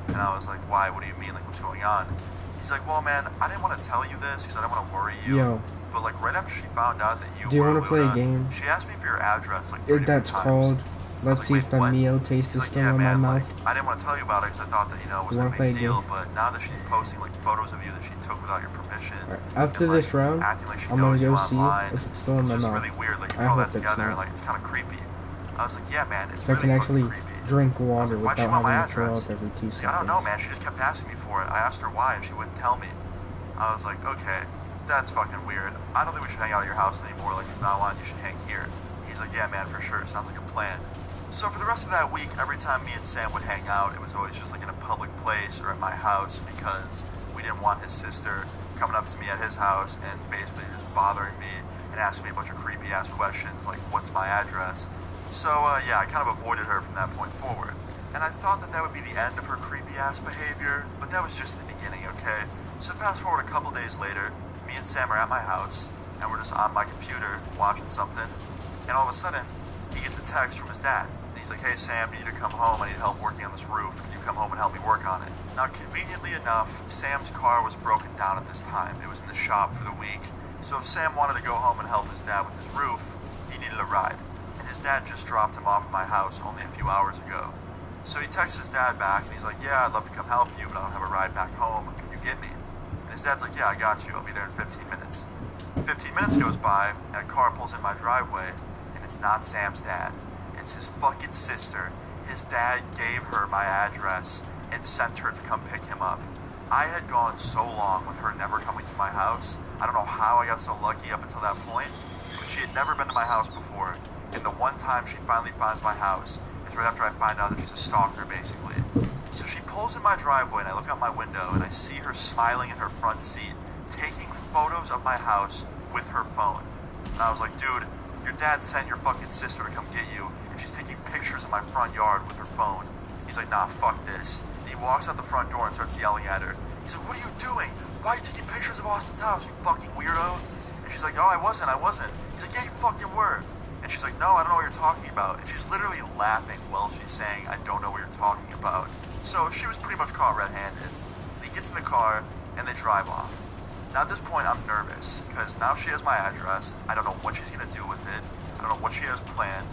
Speaker 12: And I was like, why? What do you mean? Like, what's going on? He's like, well, man, I didn't want to tell you this because I didn't want to worry you.
Speaker 2: Yo.
Speaker 12: But, like, right after she found out that you
Speaker 2: Do you
Speaker 12: were
Speaker 2: want to play a
Speaker 12: Luna,
Speaker 2: game?
Speaker 12: she asked me for your address, like, 3 different
Speaker 2: That's
Speaker 12: times.
Speaker 2: called, let's
Speaker 12: like,
Speaker 2: see if the
Speaker 12: what?
Speaker 2: Mio taste
Speaker 12: He's
Speaker 2: is
Speaker 12: like,
Speaker 2: still
Speaker 12: yeah,
Speaker 2: in
Speaker 12: man,
Speaker 2: my
Speaker 12: like,
Speaker 2: mouth.
Speaker 12: I didn't want to tell you about it because I thought that, you know, it wasn't a
Speaker 2: play
Speaker 12: big
Speaker 2: a
Speaker 12: deal.
Speaker 2: game?
Speaker 12: But now that she's posting, like, photos of you that she took without your permission.
Speaker 2: Right. After
Speaker 12: and,
Speaker 2: this
Speaker 12: like,
Speaker 2: round,
Speaker 12: acting like she
Speaker 2: I'm gonna
Speaker 12: knows you
Speaker 2: go see
Speaker 12: online,
Speaker 2: if it's still in my
Speaker 12: it's just
Speaker 2: mouth.
Speaker 12: really weird. Like, you
Speaker 2: I
Speaker 12: put all
Speaker 2: hope
Speaker 12: that
Speaker 2: it's
Speaker 12: together
Speaker 2: not.
Speaker 12: and, like, it's kind of creepy. I was like, yeah, man, it's
Speaker 2: If I
Speaker 12: really
Speaker 2: can
Speaker 12: fucking
Speaker 2: actually
Speaker 12: creepy.
Speaker 2: drink water
Speaker 12: Why'd she
Speaker 2: without
Speaker 12: want my
Speaker 2: having to throw
Speaker 12: address?
Speaker 2: up every 2
Speaker 12: She's
Speaker 2: seconds.
Speaker 12: like, I don't know, man. She just kept asking me for it. I asked her why, and she wouldn't tell me. I was like, okay, that's fucking weird. I don't think we should hang out at your house anymore. Like, from now on, you should hang here. He's like, yeah, man, for sure. Sounds like a plan. So for the rest of that week, every time me and Sam would hang out, it was always just like in a public place or at my house because we didn't want his sister coming up to me at his house and basically just bothering me and asking me a bunch of creepy-ass questions like, what's my address? So, yeah, I kind of avoided her from that point forward. And I thought that that would be the end of her creepy-ass behavior, but that was just the beginning, okay? So fast forward a couple days later, me and Sam are at my house, and we're just on my computer watching something, and all of a sudden, he gets a text from his dad. And he's like, hey Sam, you need to come home, I need help working on this roof, can you come home and help me work on it? Now conveniently enough, Sam's car was broken down at this time. It was in the shop for the week, so if Sam wanted to go home and help his dad with his roof, he needed a ride. And his dad just dropped him off at my house only a few hours ago. So he texts his dad back, and he's like, yeah, I'd love to come help you, but I don't have a ride back home, can you get me? And his dad's like, yeah, I got you, I'll be there in 15 minutes. 15 minutes goes by, and a car pulls in my driveway, and it's not Sam's dad. It's his fucking sister. His dad gave her my address and sent her to come pick him up. I had gone so long with her never coming to my house. I don't know how I got so lucky up until that point, but she had never been to my house before, and the one time she finally finds my house is right after I find out that she's a stalker, basically. So she pulls in my driveway, and I look out my window, and I see her smiling in her front seat, taking photos of my house with her phone. And I was like, dude, your dad sent your fucking sister to come get you, and she's taking pictures of my front yard with her phone. He's like, nah, fuck this. And he walks out the front door and starts yelling at her. He's like, what are you doing? Why are you taking pictures of Austin's house, you fucking weirdo? And she's like, oh, I wasn't. He's like, yeah, you fucking were. And she's like, no, I don't know what you're talking about. And she's literally laughing while she's saying, I don't know what you're talking about. So she was pretty much caught red-handed. And he gets in the car, and they drive off. Now at this point, I'm nervous, because now she has my address. I don't know what she's going to do with it. I don't know what she has planned.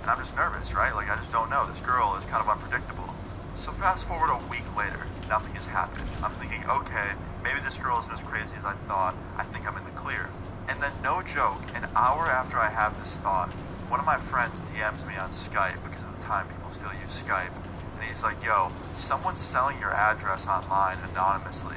Speaker 12: And I'm just nervous, right? Like, I just don't know. This girl is kind of unpredictable. So fast forward a week later, nothing has happened. I'm thinking, okay, maybe this girl isn't as crazy as I thought. I think I'm in the clear. And then, no joke, an hour after I have this thought, one of my friends DMs me on Skype, because at the time people still use Skype, and he's like, yo, someone's selling your address online anonymously.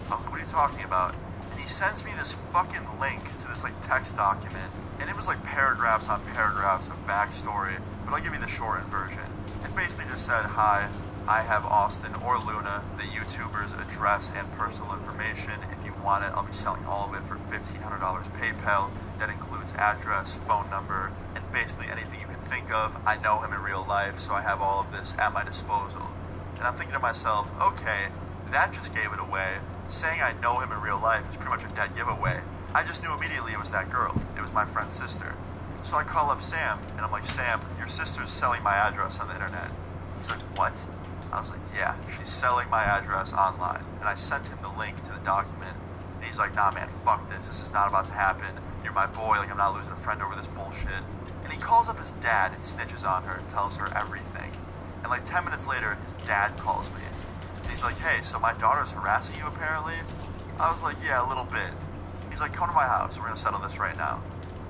Speaker 12: I was like, what are you talking about? And he sends me this fucking link to this like text document, and it was like paragraphs on paragraphs of backstory, but I'll give you the shortened version. It basically just said, hi, I have Austin or Luna, the YouTuber's address and personal information. If you want it, I'll be selling all of it for $1,500 PayPal. That includes address, phone number, and basically anything you can think of. I know him in real life, so I have all of this at my disposal. And I'm thinking to myself, okay, that just gave it away. Saying I know him in real life is pretty much a dead giveaway. I just knew immediately it was that girl. It was my friend's sister. So I call up Sam, and I'm like, Sam, your sister's selling my address on the internet. He's like, what? I was like, yeah, she's selling my address online. And I sent him the link to the document. And he's like, nah, man, fuck this. This is not about to happen. You're my boy. Like, I'm not losing a friend over this bullshit. And he calls up his dad and snitches on her and tells her everything. And like 10 minutes later, his dad calls me. And he's like, hey, so my daughter's harassing you apparently? I was like, yeah, a little bit. He's like, come to my house. We're going to settle this right now.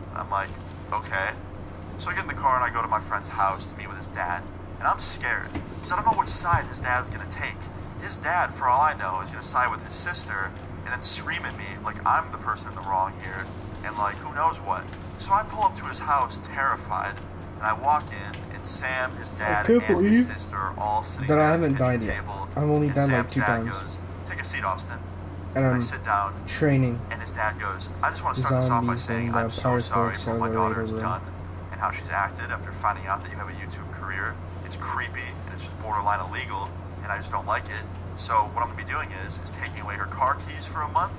Speaker 12: And I'm like, okay. So I get in the car and I go to my friend's house to meet with his dad. And I'm scared, because I don't know which side his dad's gonna take. His dad, for all I know, is gonna side with his sister and then scream at me like I'm the person in the wrong here, and like, who knows what. So I pull up to his house terrified, and I walk in, and Sam, his dad, and his sister are all sitting there at the kitchen table.
Speaker 2: I've only done like 2 times.
Speaker 12: Goes, take a seat, Austin.
Speaker 2: And
Speaker 12: I sit down,
Speaker 2: training.
Speaker 12: And his dad goes, I just want to start this off by saying I'm so sorry for what my daughter has done, and how she's acted after finding out that you have a YouTube career. It's creepy, and it's just borderline illegal, and I just don't like it. So what I'm going to be doing is taking away her car keys for a month,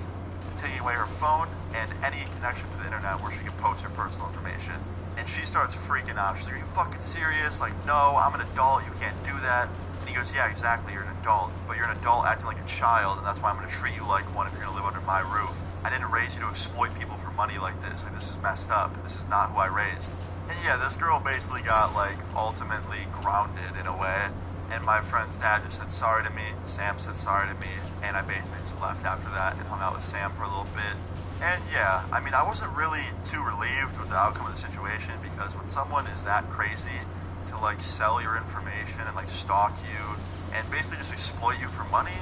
Speaker 12: and taking away her phone, and any connection to the internet where she can post her personal information. And she starts freaking out. She's like, are you fucking serious? Like, no, I'm an adult, you can't do that. And he goes, yeah, exactly, you're an adult, but you're an adult acting like a child, and that's why I'm going to treat you like one if you're going to live under my roof. I didn't raise you to exploit people for money like this. Like, this is messed up. This is not who I raised. And yeah, this girl basically got, like, ultimately grounded in a way. And my friend's dad just said sorry to me. Sam said sorry to me. And I basically just left after that and hung out with Sam for a little bit. And yeah, I mean, I wasn't really too relieved with the outcome of the situation, because when someone is that crazy to, like, sell your information and, like, stalk you and basically just exploit you for money,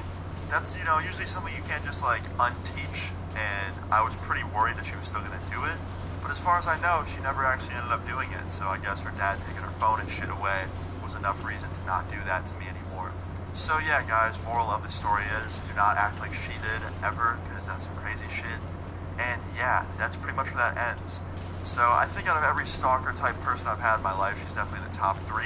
Speaker 12: that's, you know, usually something you can't just, like, unteach. And I was pretty worried that she was still gonna do it. But as far as I know, she never actually ended up doing it, so I guess her dad taking her phone and shit away was enough reason to not do that to me anymore. So yeah, guys, moral of the story is, do not act like she did, ever, because that's some crazy shit. And yeah, that's pretty much where that ends. So I think out of every stalker type person I've had in my life, she's definitely in the top 3.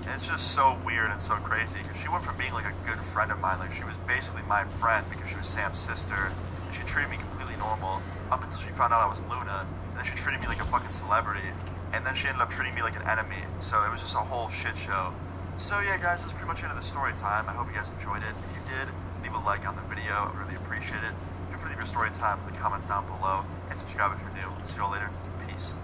Speaker 12: And it's just so weird and so crazy, because she went from being like a good friend of mine, like she was basically my friend because she was Sam's sister, and she treated me completely normal, up until she found out I was Luna. And then she treated me like a fucking celebrity. And then she ended up treating me like an enemy. So it was just a whole shit show. So yeah, guys, that's pretty much the end of the story time. I hope you guys enjoyed it. If you did, leave a like on the video. I really appreciate it. Feel free to leave your story time in the comments down below. And subscribe if you're new. See you all later. Peace.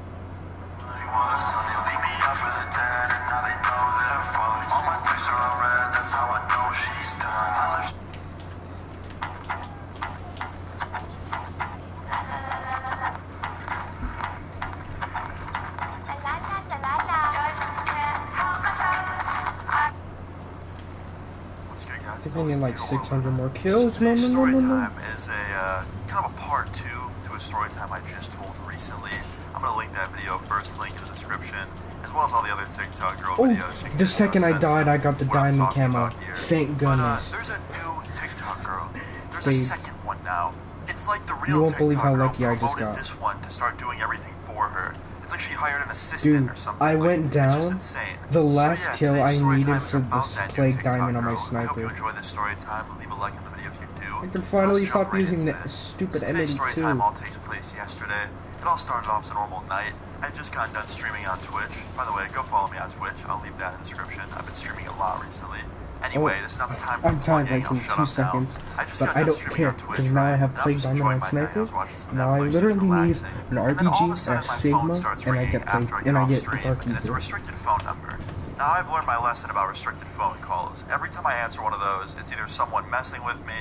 Speaker 2: I think I need like 600 more kills.
Speaker 12: Today's story time is a kind of a part 2 to a story time I just told recently. I'm gonna link that video first, link in the description, as well as all the other TikTok girl videos. So
Speaker 2: the second I died, I got the diamond camo. Thank goodness.
Speaker 12: There's a new TikTok girl. There's a second one now. It's like the real
Speaker 2: you won't believe how
Speaker 12: TikTok
Speaker 2: lucky
Speaker 12: girl
Speaker 2: I just
Speaker 12: promoted
Speaker 2: got.
Speaker 12: this one to start doing everything for her. It's like she hired an assistant or something.
Speaker 2: I went down.
Speaker 12: It's just insane.
Speaker 2: The last kill I needed for
Speaker 12: this
Speaker 2: plague diamond on my
Speaker 12: I hope
Speaker 2: sniper.
Speaker 12: you enjoy this story time. Leave a like on the video if you do.
Speaker 2: I can finally stop using
Speaker 12: that
Speaker 2: that stupid
Speaker 12: Today's story
Speaker 2: M82.
Speaker 12: time all takes place yesterday. It all started off as a normal night. I just got done streaming on Twitch. By the way, go follow me on Twitch. I'll leave that in the description. I've been streaming a lot recently. Anyway, this is not the time for plugging. I'll shut up now. I just got done streaming on Twitch,
Speaker 2: because now I have
Speaker 12: and I'm
Speaker 2: plague
Speaker 12: just
Speaker 2: diamond
Speaker 12: enjoying
Speaker 2: on
Speaker 12: my night. I
Speaker 2: sniper.
Speaker 12: was watching some
Speaker 2: Now I
Speaker 12: Netflix,
Speaker 2: literally
Speaker 12: just
Speaker 2: need
Speaker 12: relaxing.
Speaker 2: an
Speaker 12: And then all of a
Speaker 2: RPG,
Speaker 12: sudden,
Speaker 2: a
Speaker 12: my phone
Speaker 2: Sigma,
Speaker 12: starts
Speaker 2: and I
Speaker 12: ringing
Speaker 2: get
Speaker 12: after I
Speaker 2: plague,
Speaker 12: get
Speaker 2: and I
Speaker 12: off
Speaker 2: get
Speaker 12: stream,
Speaker 2: dark
Speaker 12: and it's a
Speaker 2: ether.
Speaker 12: restricted phone number. Now, I've learned my lesson about restricted phone calls. Every time I answer one of those, it's either someone messing with me,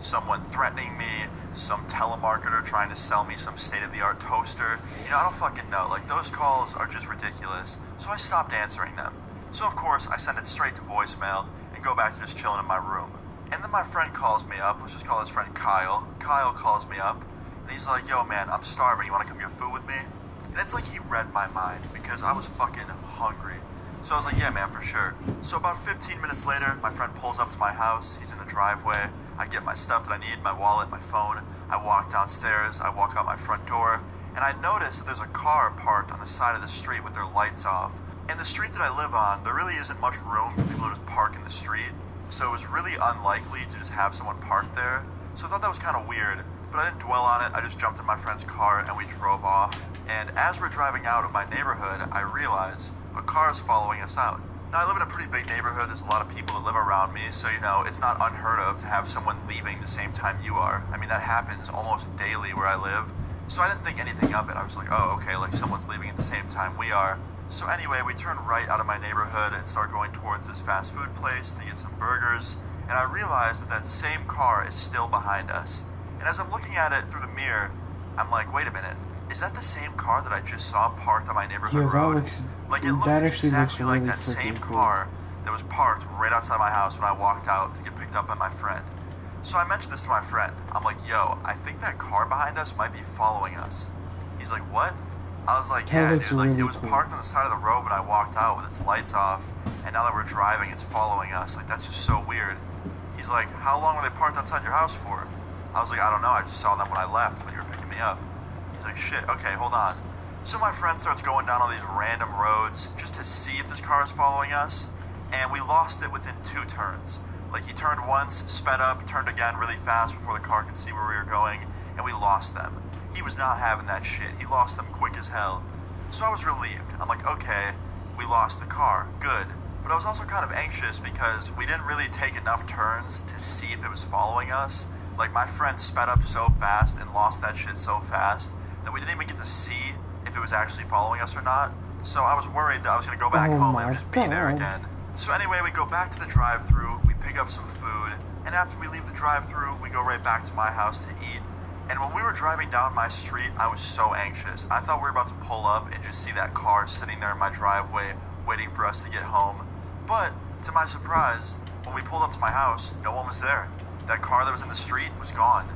Speaker 12: someone threatening me, some telemarketer trying to sell me some state-of-the-art toaster. You know, I don't fucking know. Like, those calls are just ridiculous. So I stopped answering them. So of course, I send it straight to voicemail and go back to just chilling in my room. And then my friend calls me up. Let's just call his friend Kyle. Kyle calls me up, and he's like, yo, man, I'm starving. You want to come get food with me? And it's like he read my mind, because I was fucking hungry. So I was like, yeah, man, for sure. So about 15 minutes later, my friend pulls up to my house. He's in the driveway. I get my stuff that I need, my wallet, my phone. I walk downstairs. I walk out my front door. And I notice that there's a car parked on the side of the street with their lights off. And the street that I live on, there really isn't much room for people to just park in the street. So it was really unlikely to just have someone parked there. So I thought that was kind of weird, but I didn't dwell on it. I just jumped in my friend's car and we drove off. And as we're driving out of my neighborhood, I realize a car is following us out. Now, I live in a pretty big neighborhood. There's a lot of people that live around me, so, you know, it's not unheard of to have someone leaving the same time you are. I mean, that happens almost daily where I live. So I didn't think anything of it. I was like, oh, okay, like someone's leaving at the same time we are. So anyway, we turn right out of my neighborhood and start going towards this fast food place to get some burgers. And I realize that that same car is still behind us. And as I'm looking at it through the mirror, I'm like, wait a minute. Is that the same car that I just saw parked on my neighborhood road? Like, it looked exactly like that same car that was parked right outside my house when I walked out to get picked up by my friend. So I mentioned this to my friend. I'm like, yo, I think that car behind us might be following us. He's like, what? I was like, yeah, dude, like, it was parked on the side of the road when I walked out with its lights off, and now that we're driving, it's following us. Like, that's just so weird. He's like, how long were they parked outside your house for? I was like, I don't know, I just saw them when I left, when you were picking me up. He's like, shit, okay, hold on. So my friend starts going down all these random roads just to see if this car is following us, and we lost it within 2 turns. Like, he turned once, sped up, turned again really fast before the car could see where we were going, and we lost them. He was not having that shit. He lost them quick as hell. So I was relieved. I'm like, okay, we lost the car, good. But I was also kind of anxious because we didn't really take enough turns to see if it was following us. Like, my friend sped up so fast and lost that shit so fast that we didn't even get to see if it was actually following us or not. So I was worried that I was going to go back home and just be there again. So anyway, we go back to the drive-thru, we pick up some food, and after we leave the drive-thru, we go right back to my house to eat. And when we were driving down my street, I was so anxious. I thought we were about to pull up and just see that car sitting there in my driveway waiting for us to get home. But, to my surprise, when we pulled up to my house, no one was there. That car that was in the street was gone.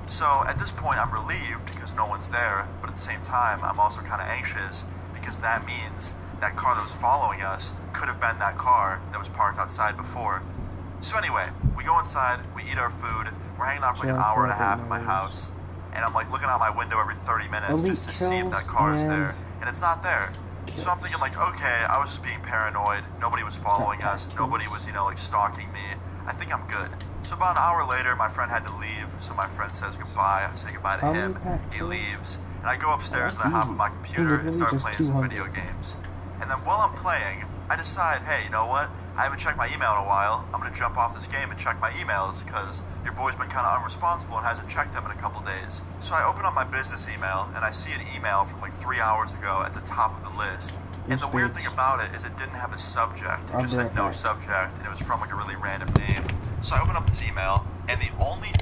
Speaker 12: So at this point, I'm relieved because no one's there, but at the same time, I'm also kind of anxious because that means that car that was following us could have been that car that was parked outside before. So anyway, we go inside, we eat our food, we're hanging out for like an hour and a half at my house, and I'm like looking out my window every 30 minutes just to see if that car is there, and it's not there. So I'm thinking like, okay, I was just being paranoid, nobody was following us, nobody was, you know, like stalking me, I think I'm good. So about an hour later, my friend had to leave, so my friend says goodbye, I say goodbye to him, he leaves, and I go upstairs and I hop on my computer and start playing some video games. And then while I'm playing, I decide, hey, you know what? I haven't checked my email in a while. I'm going to jump off this game and check my emails because your boy's been kind of unresponsible and hasn't checked them in a couple days. So I open up my business email and I see an email from like 3 hours ago at the top of the list. And the weird thing about it is it didn't have a subject. It just said no subject and it was from like a really random name. So I open up this email and the only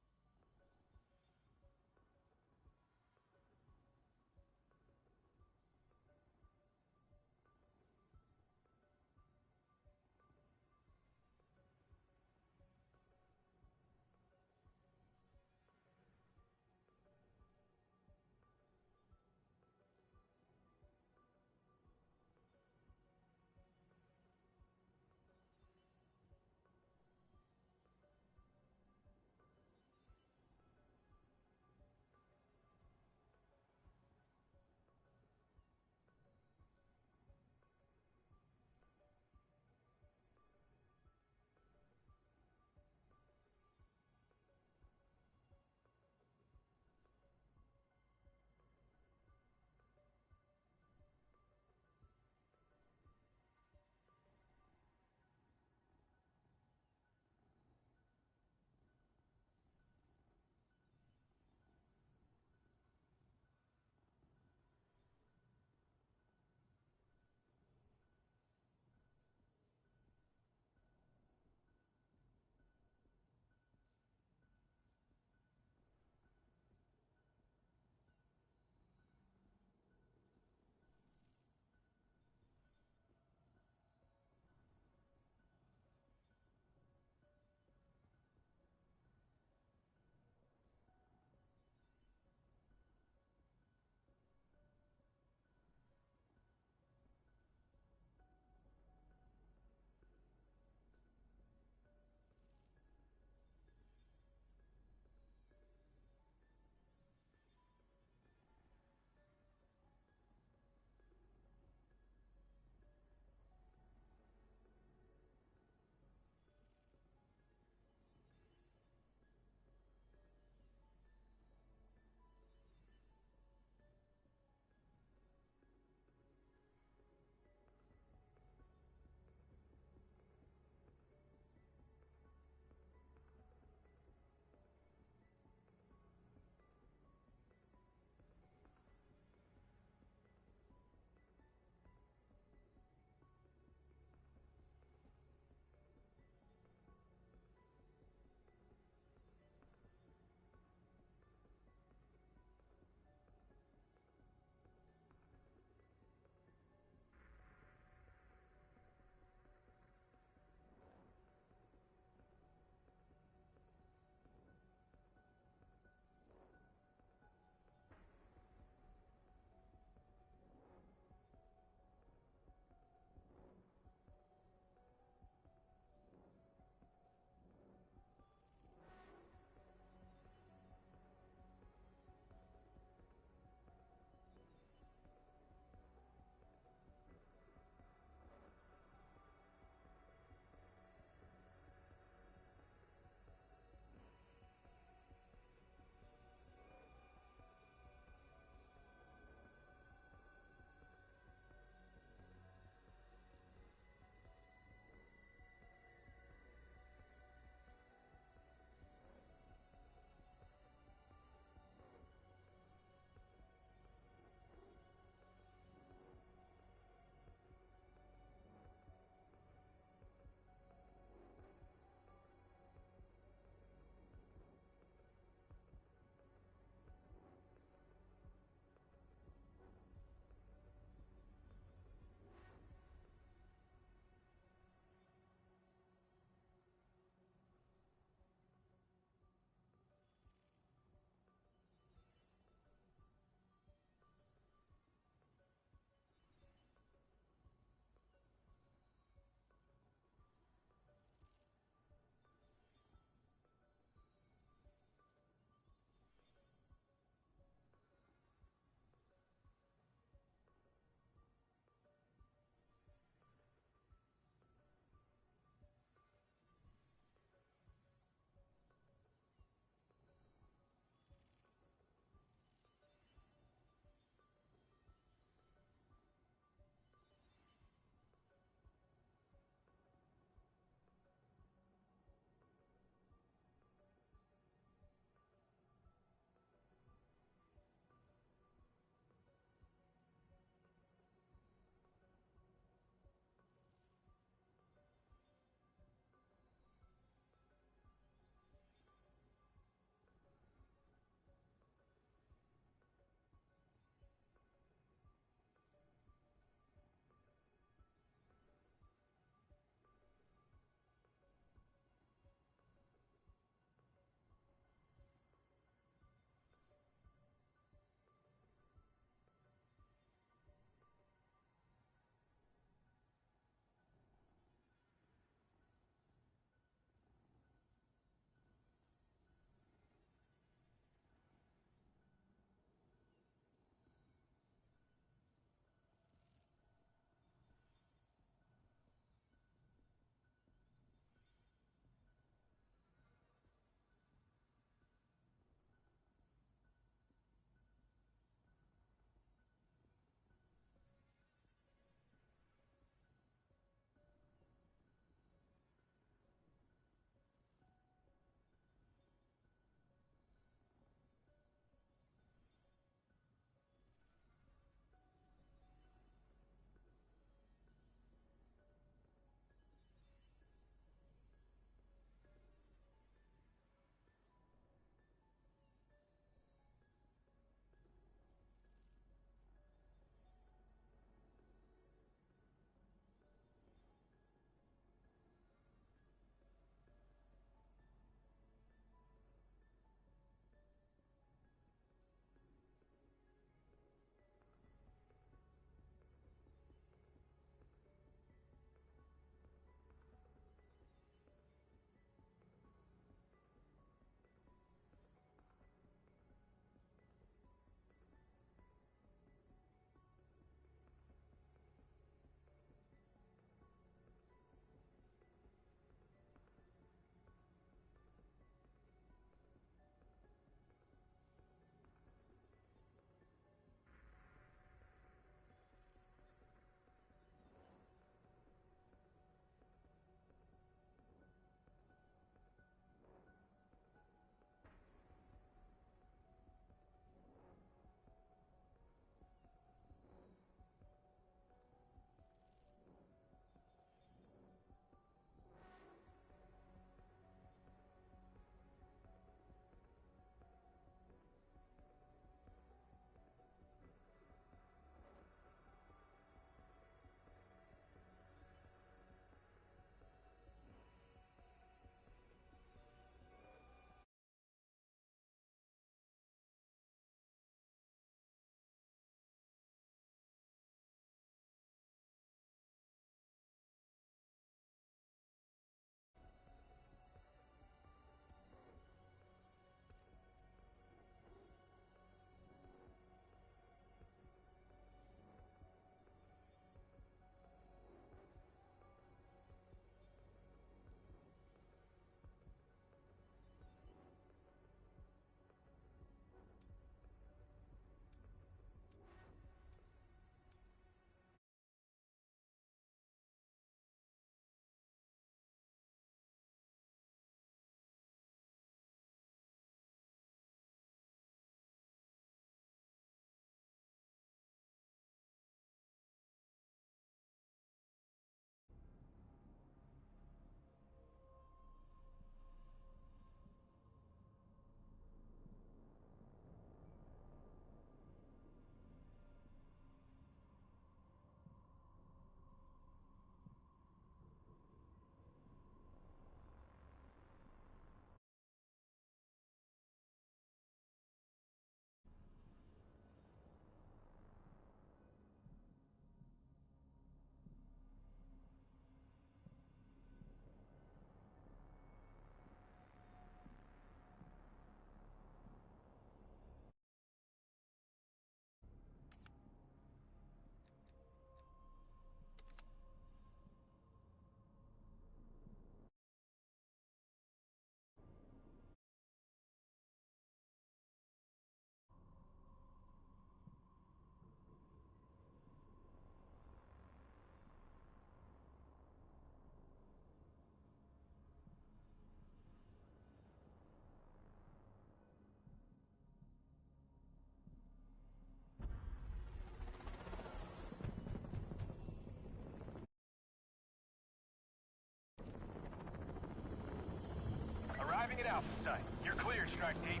Speaker 5: Strike Team.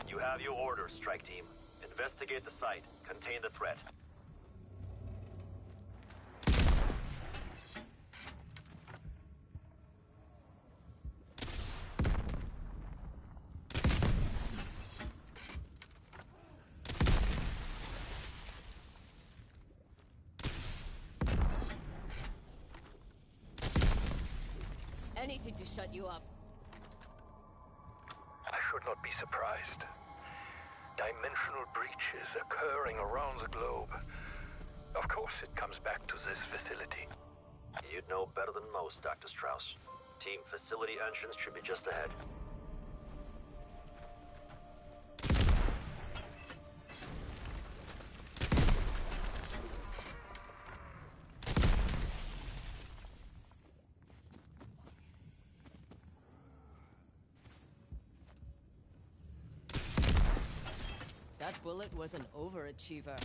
Speaker 14: You have your orders, Strike Team. Investigate the site. Contain the threat.
Speaker 15: Anything to shut you up.
Speaker 16: I should not be surprised. Dimensional breaches occurring around the globe. Of course it comes back to this facility.
Speaker 14: You'd know better than most, Dr. Strauss. Team facility entrance should be just ahead.
Speaker 15: That bullet was an overachiever.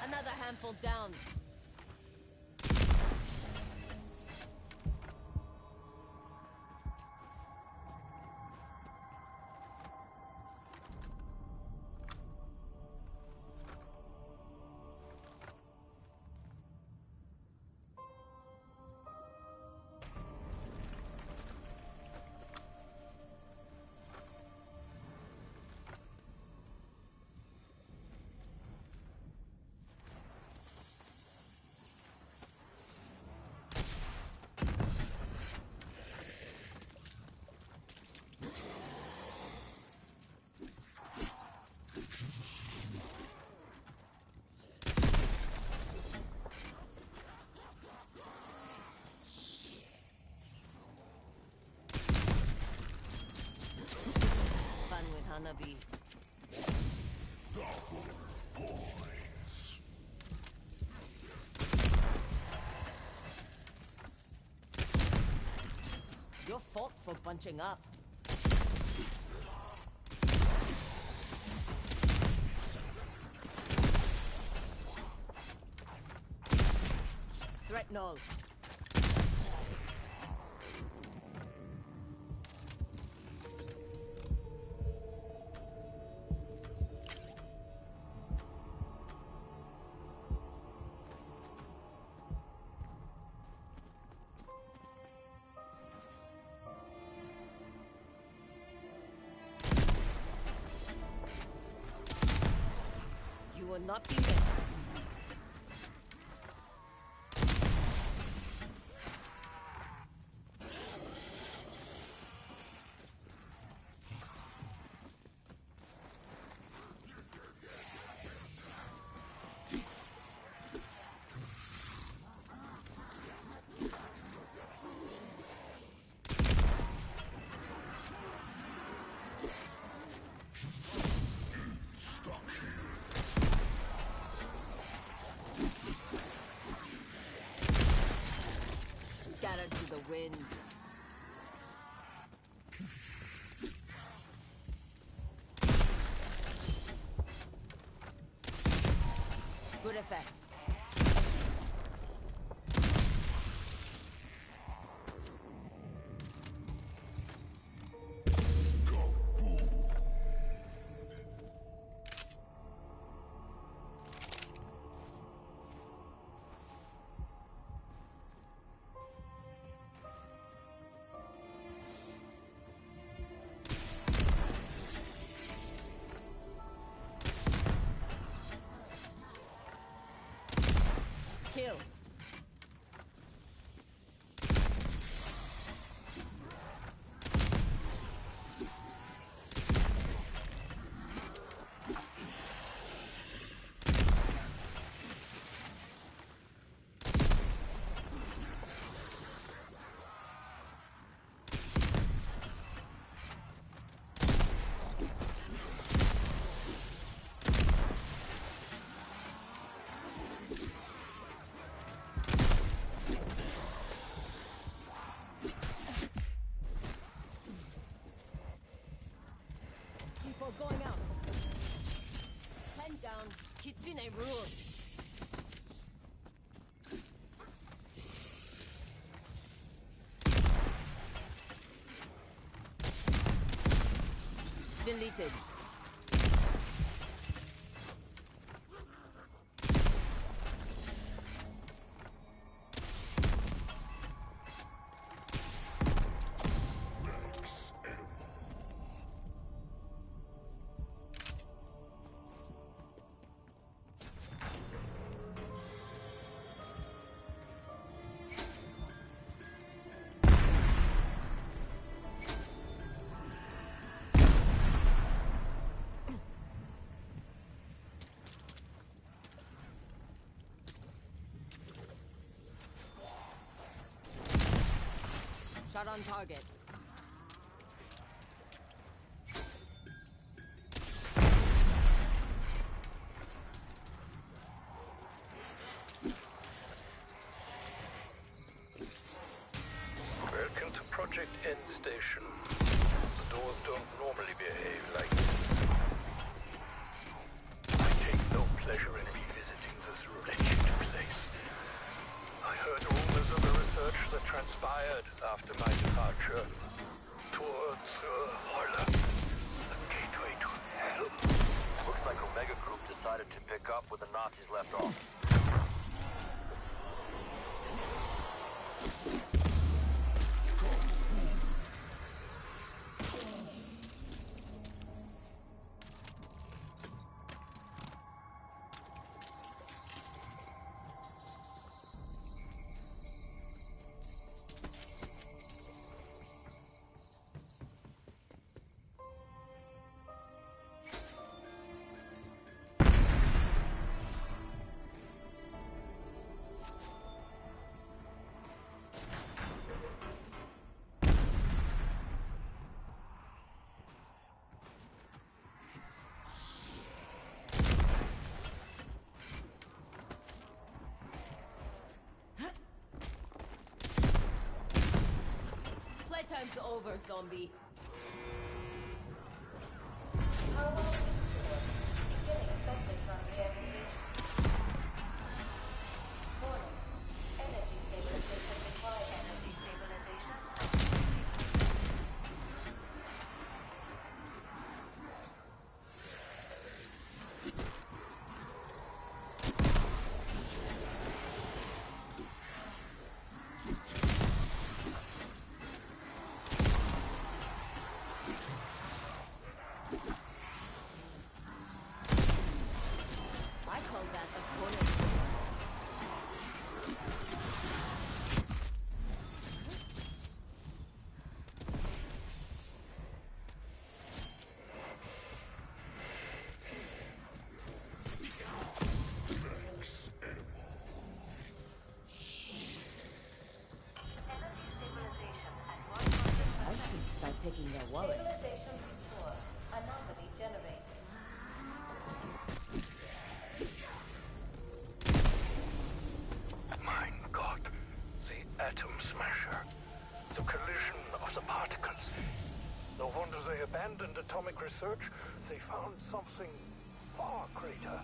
Speaker 15: Another handful down. Fun with Hanabi.
Speaker 16: Double points.
Speaker 15: Your fault for bunching up. Threat null. You will not be missed. Scattered to the winds. Good effect. Kitsune rules. Deleted. Shot on target.
Speaker 16: Welcome to Project End Station. The doors don't normally behave like this. I take no pleasure in revisiting this wretched place. I heard rumors of the research that transpired after my departure towards Holler, the gateway to hell.
Speaker 14: Looks like Omega Group decided to pick up where the Nazis left off.
Speaker 15: Playtime's over, zombie. I call that a corner. I should start taking their wallets.
Speaker 6: Anomaly generated.
Speaker 16: Mein Gott, the atom smasher. The collision of the particles. No wonder they abandoned atomic research. They found something far greater.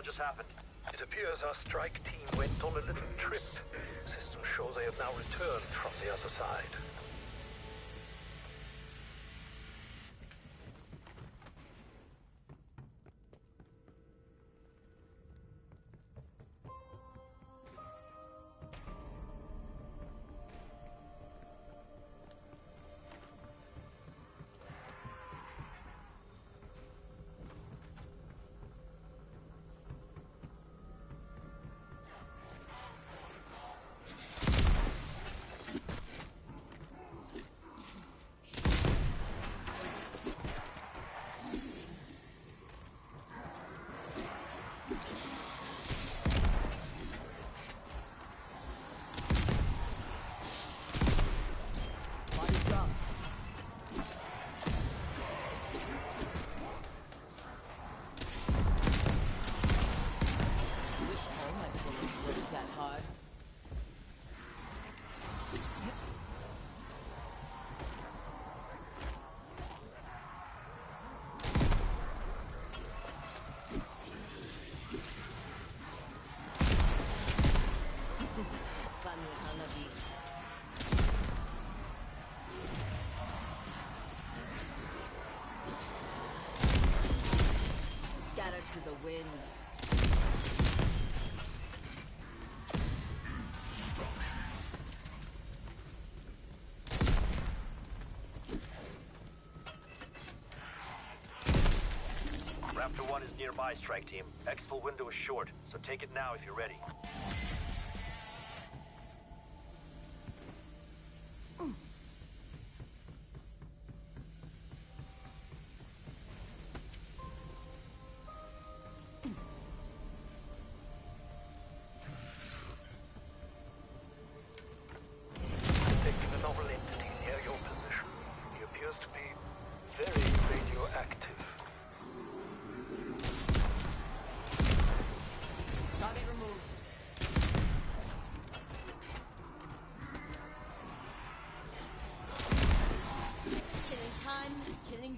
Speaker 14: hell just happened?
Speaker 16: It appears our strike team went on a little trip. Systems show they have now returned from the other side.
Speaker 15: Scattered to the winds.
Speaker 14: Raptor 1 is nearby, strike team. Exfil window is short, so take it now if you're ready.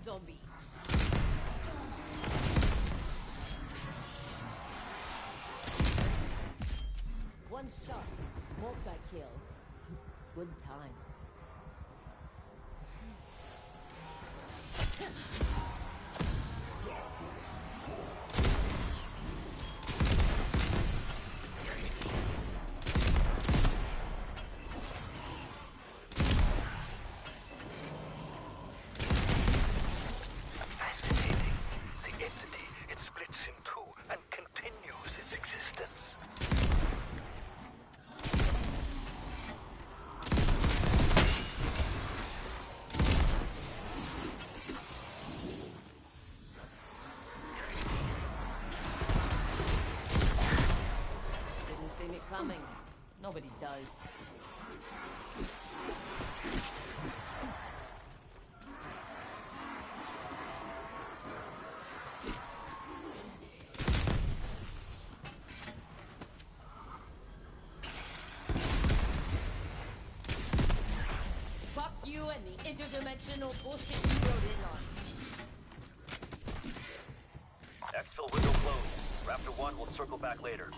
Speaker 15: Zombie. One shot, multi-kill. Good times. Coming. Nobody does. Fuck you and the interdimensional bullshit you wrote in on.
Speaker 14: Exfil window closed. Raptor 1 will circle back later.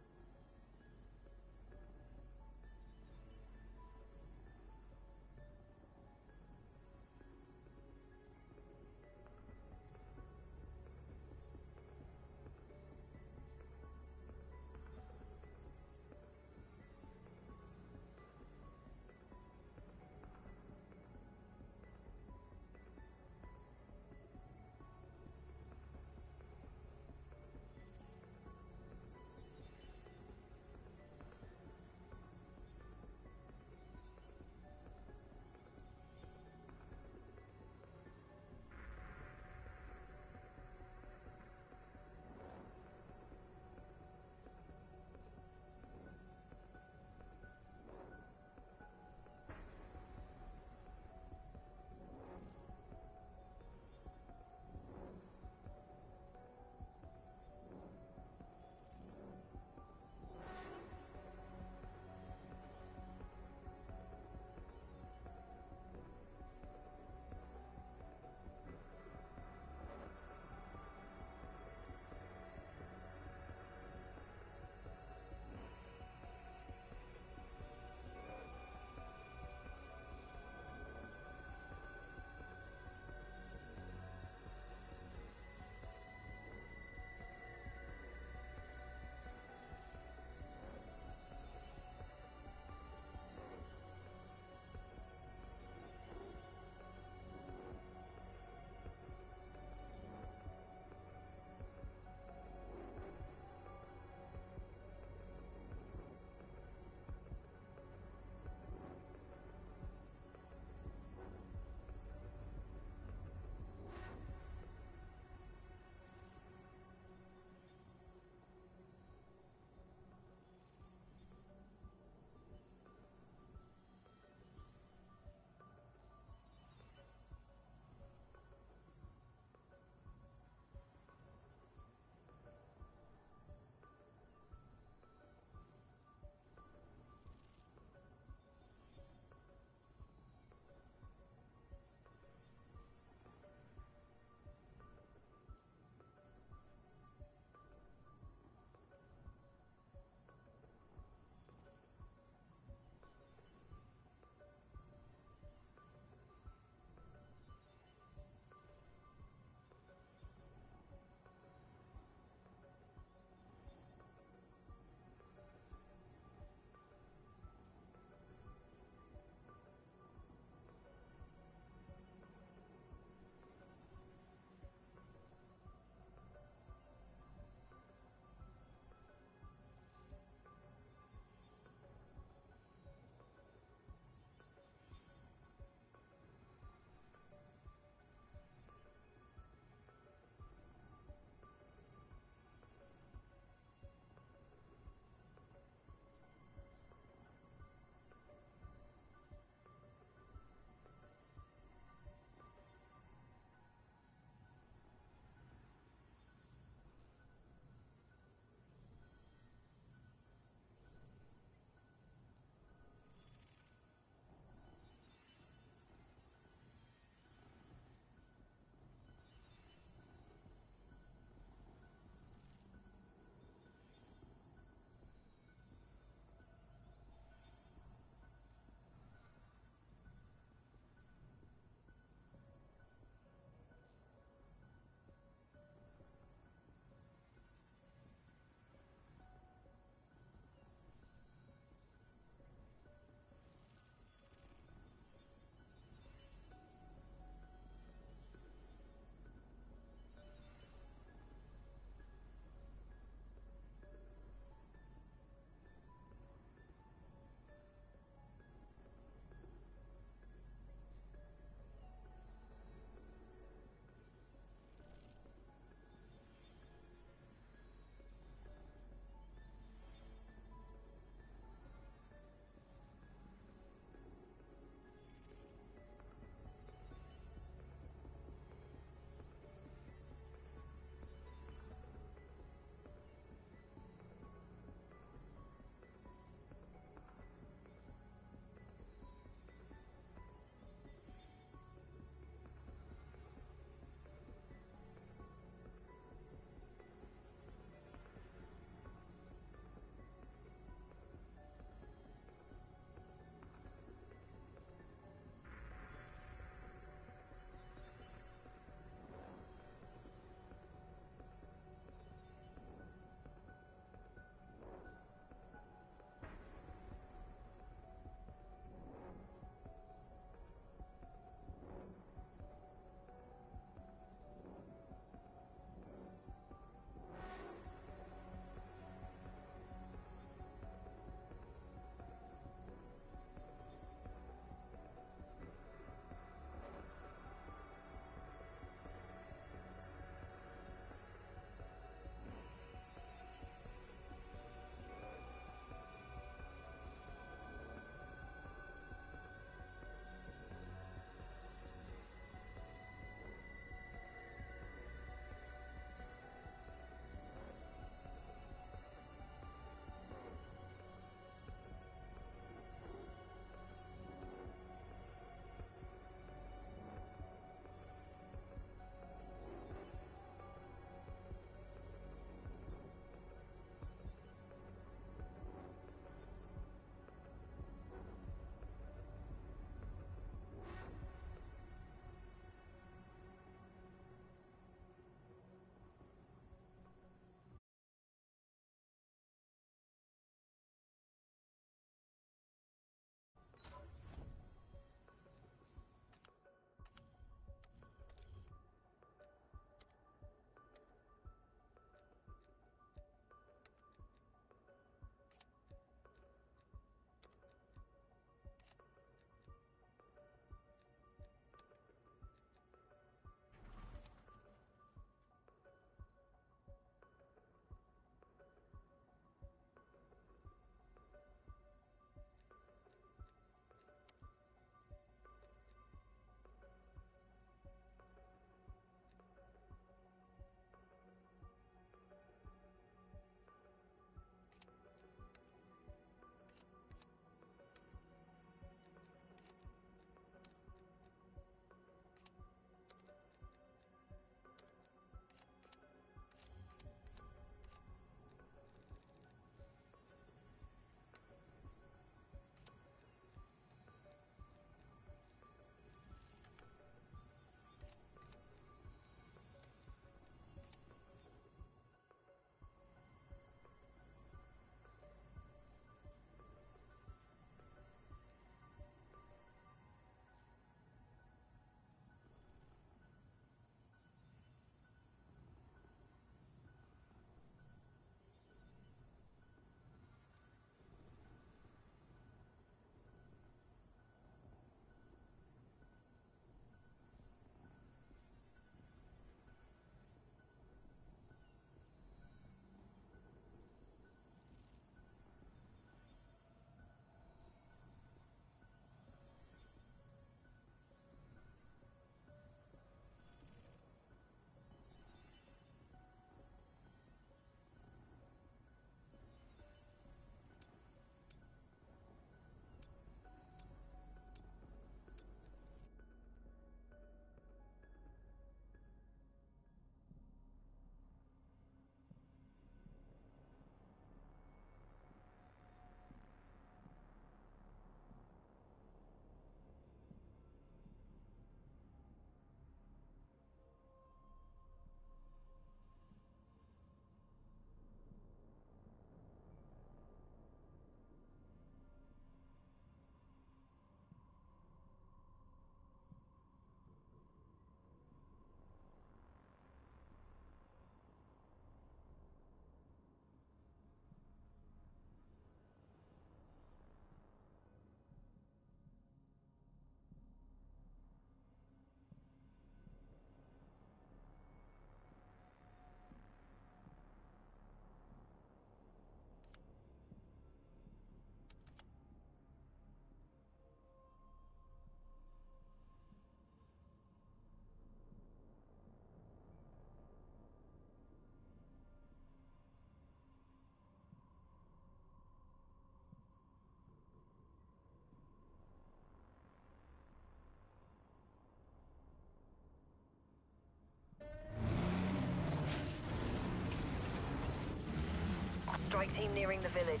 Speaker 17: Strike team nearing the village.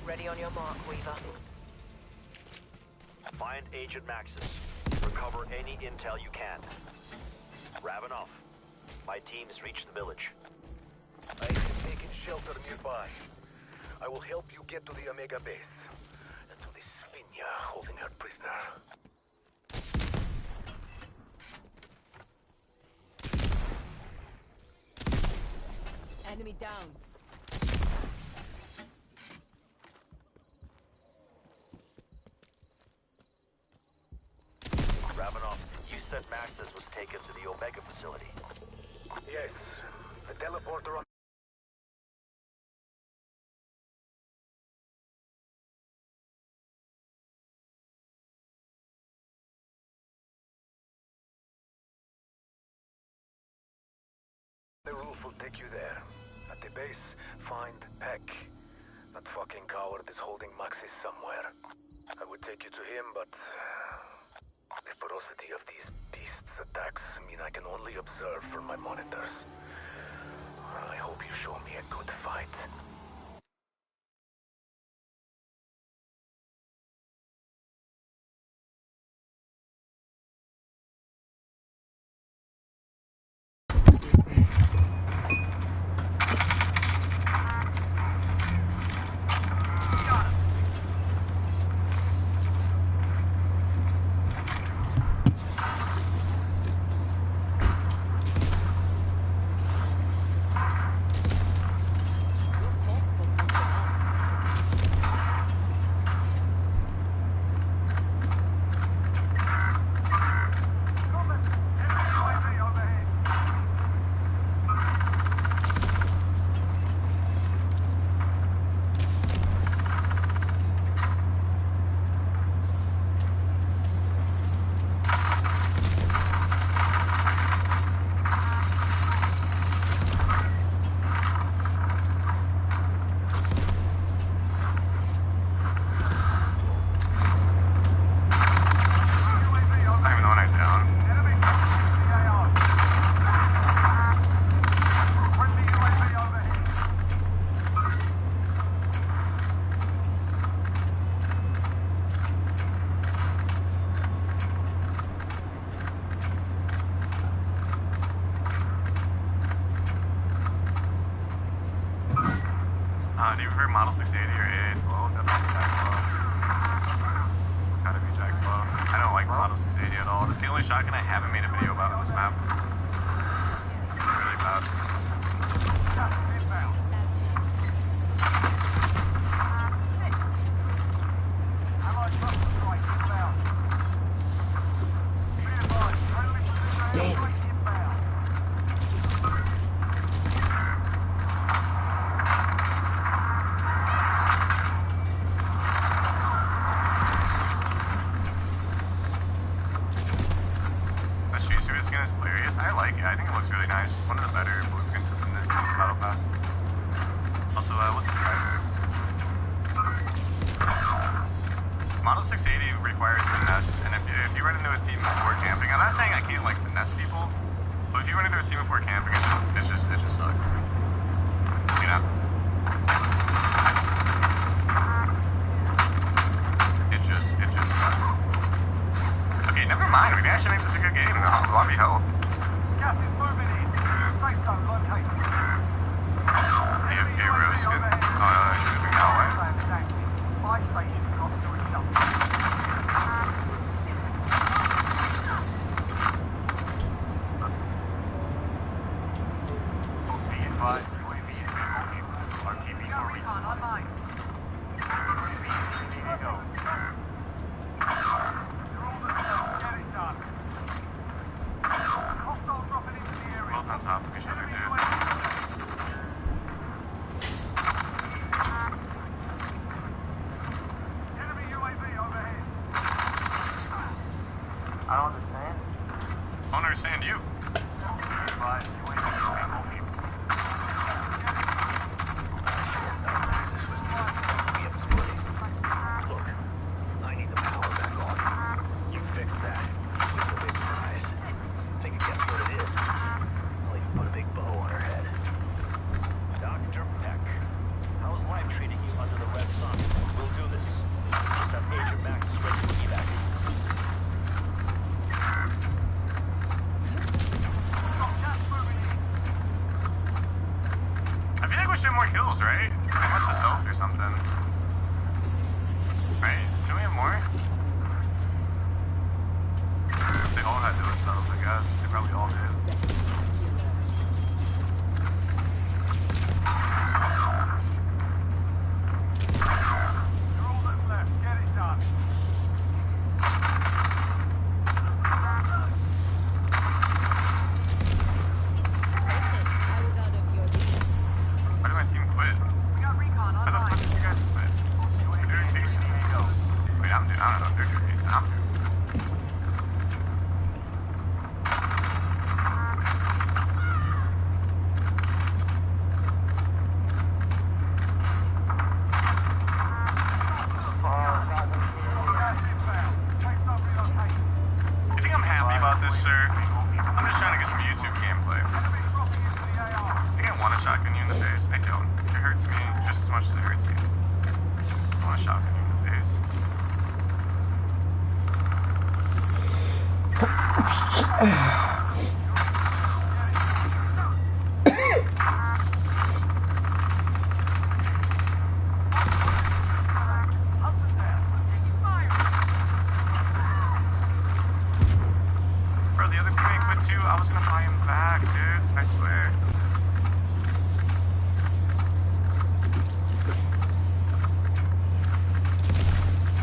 Speaker 17: Ready on your mark, Weaver.
Speaker 14: Find Agent Maxis. Recover any intel you can. Ravenoff, my team's reached the village.
Speaker 16: I have taken shelter nearby. I will help you get to the Omega base. And to this Svinya holding her prisoner.
Speaker 15: Enemy down.
Speaker 14: Ravenoff, you said Maxis was taken to the Omega facility.
Speaker 16: Yes, the teleporter on... The roof will take you there. At the base, find Peck. That fucking coward is holding Maxis somewhere. I would take you to him, but... the ferocity of these beasts' attacks mean I can only observe from my monitors. I hope you show me a good fight.
Speaker 12: Do you prefer Model 680 or A8 flow? Definitely Jack flow. Gotta be Jack flow. I don't like Model 680 at all. It's the only shotgun I haven't made a video about on this map. It's really bad. Model 680 requires finesse, and if you run into a team before camping, I'm not saying I can't like finesse people, but if you run into a team before camping, it just sucks. You know? It just sucks. Okay, never mind. We can actually make this a good game. I'll be help.
Speaker 10: Gas is moving in. Safe zone located.
Speaker 12: Yeah, Rose, good. Oh, moving that way.
Speaker 10: Spy station across the
Speaker 17: Recon online.
Speaker 12: Both on top of each other, dude.
Speaker 10: I don't understand.
Speaker 12: I don't understand you.
Speaker 16: I
Speaker 18: want to shotgun you in the face. Bro, the other teammate quit too. I was gonna buy him back, dude. I swear.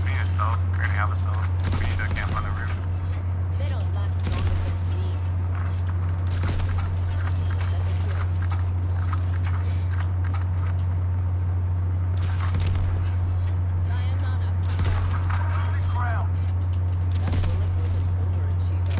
Speaker 18: We need a stealth. We're gonna have a stealth. We need to camp on the roof.
Speaker 15: They don't last long as they sleep. Sayonara. Moving ground. That bullet was an overachiever.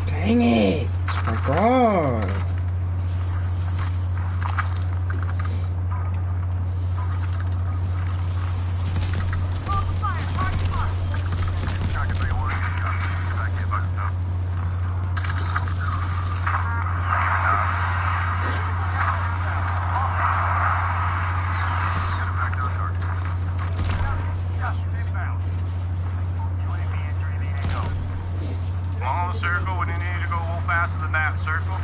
Speaker 2: Dang it! Oh my god!
Speaker 18: Long circle, we need to go a little faster than that circle.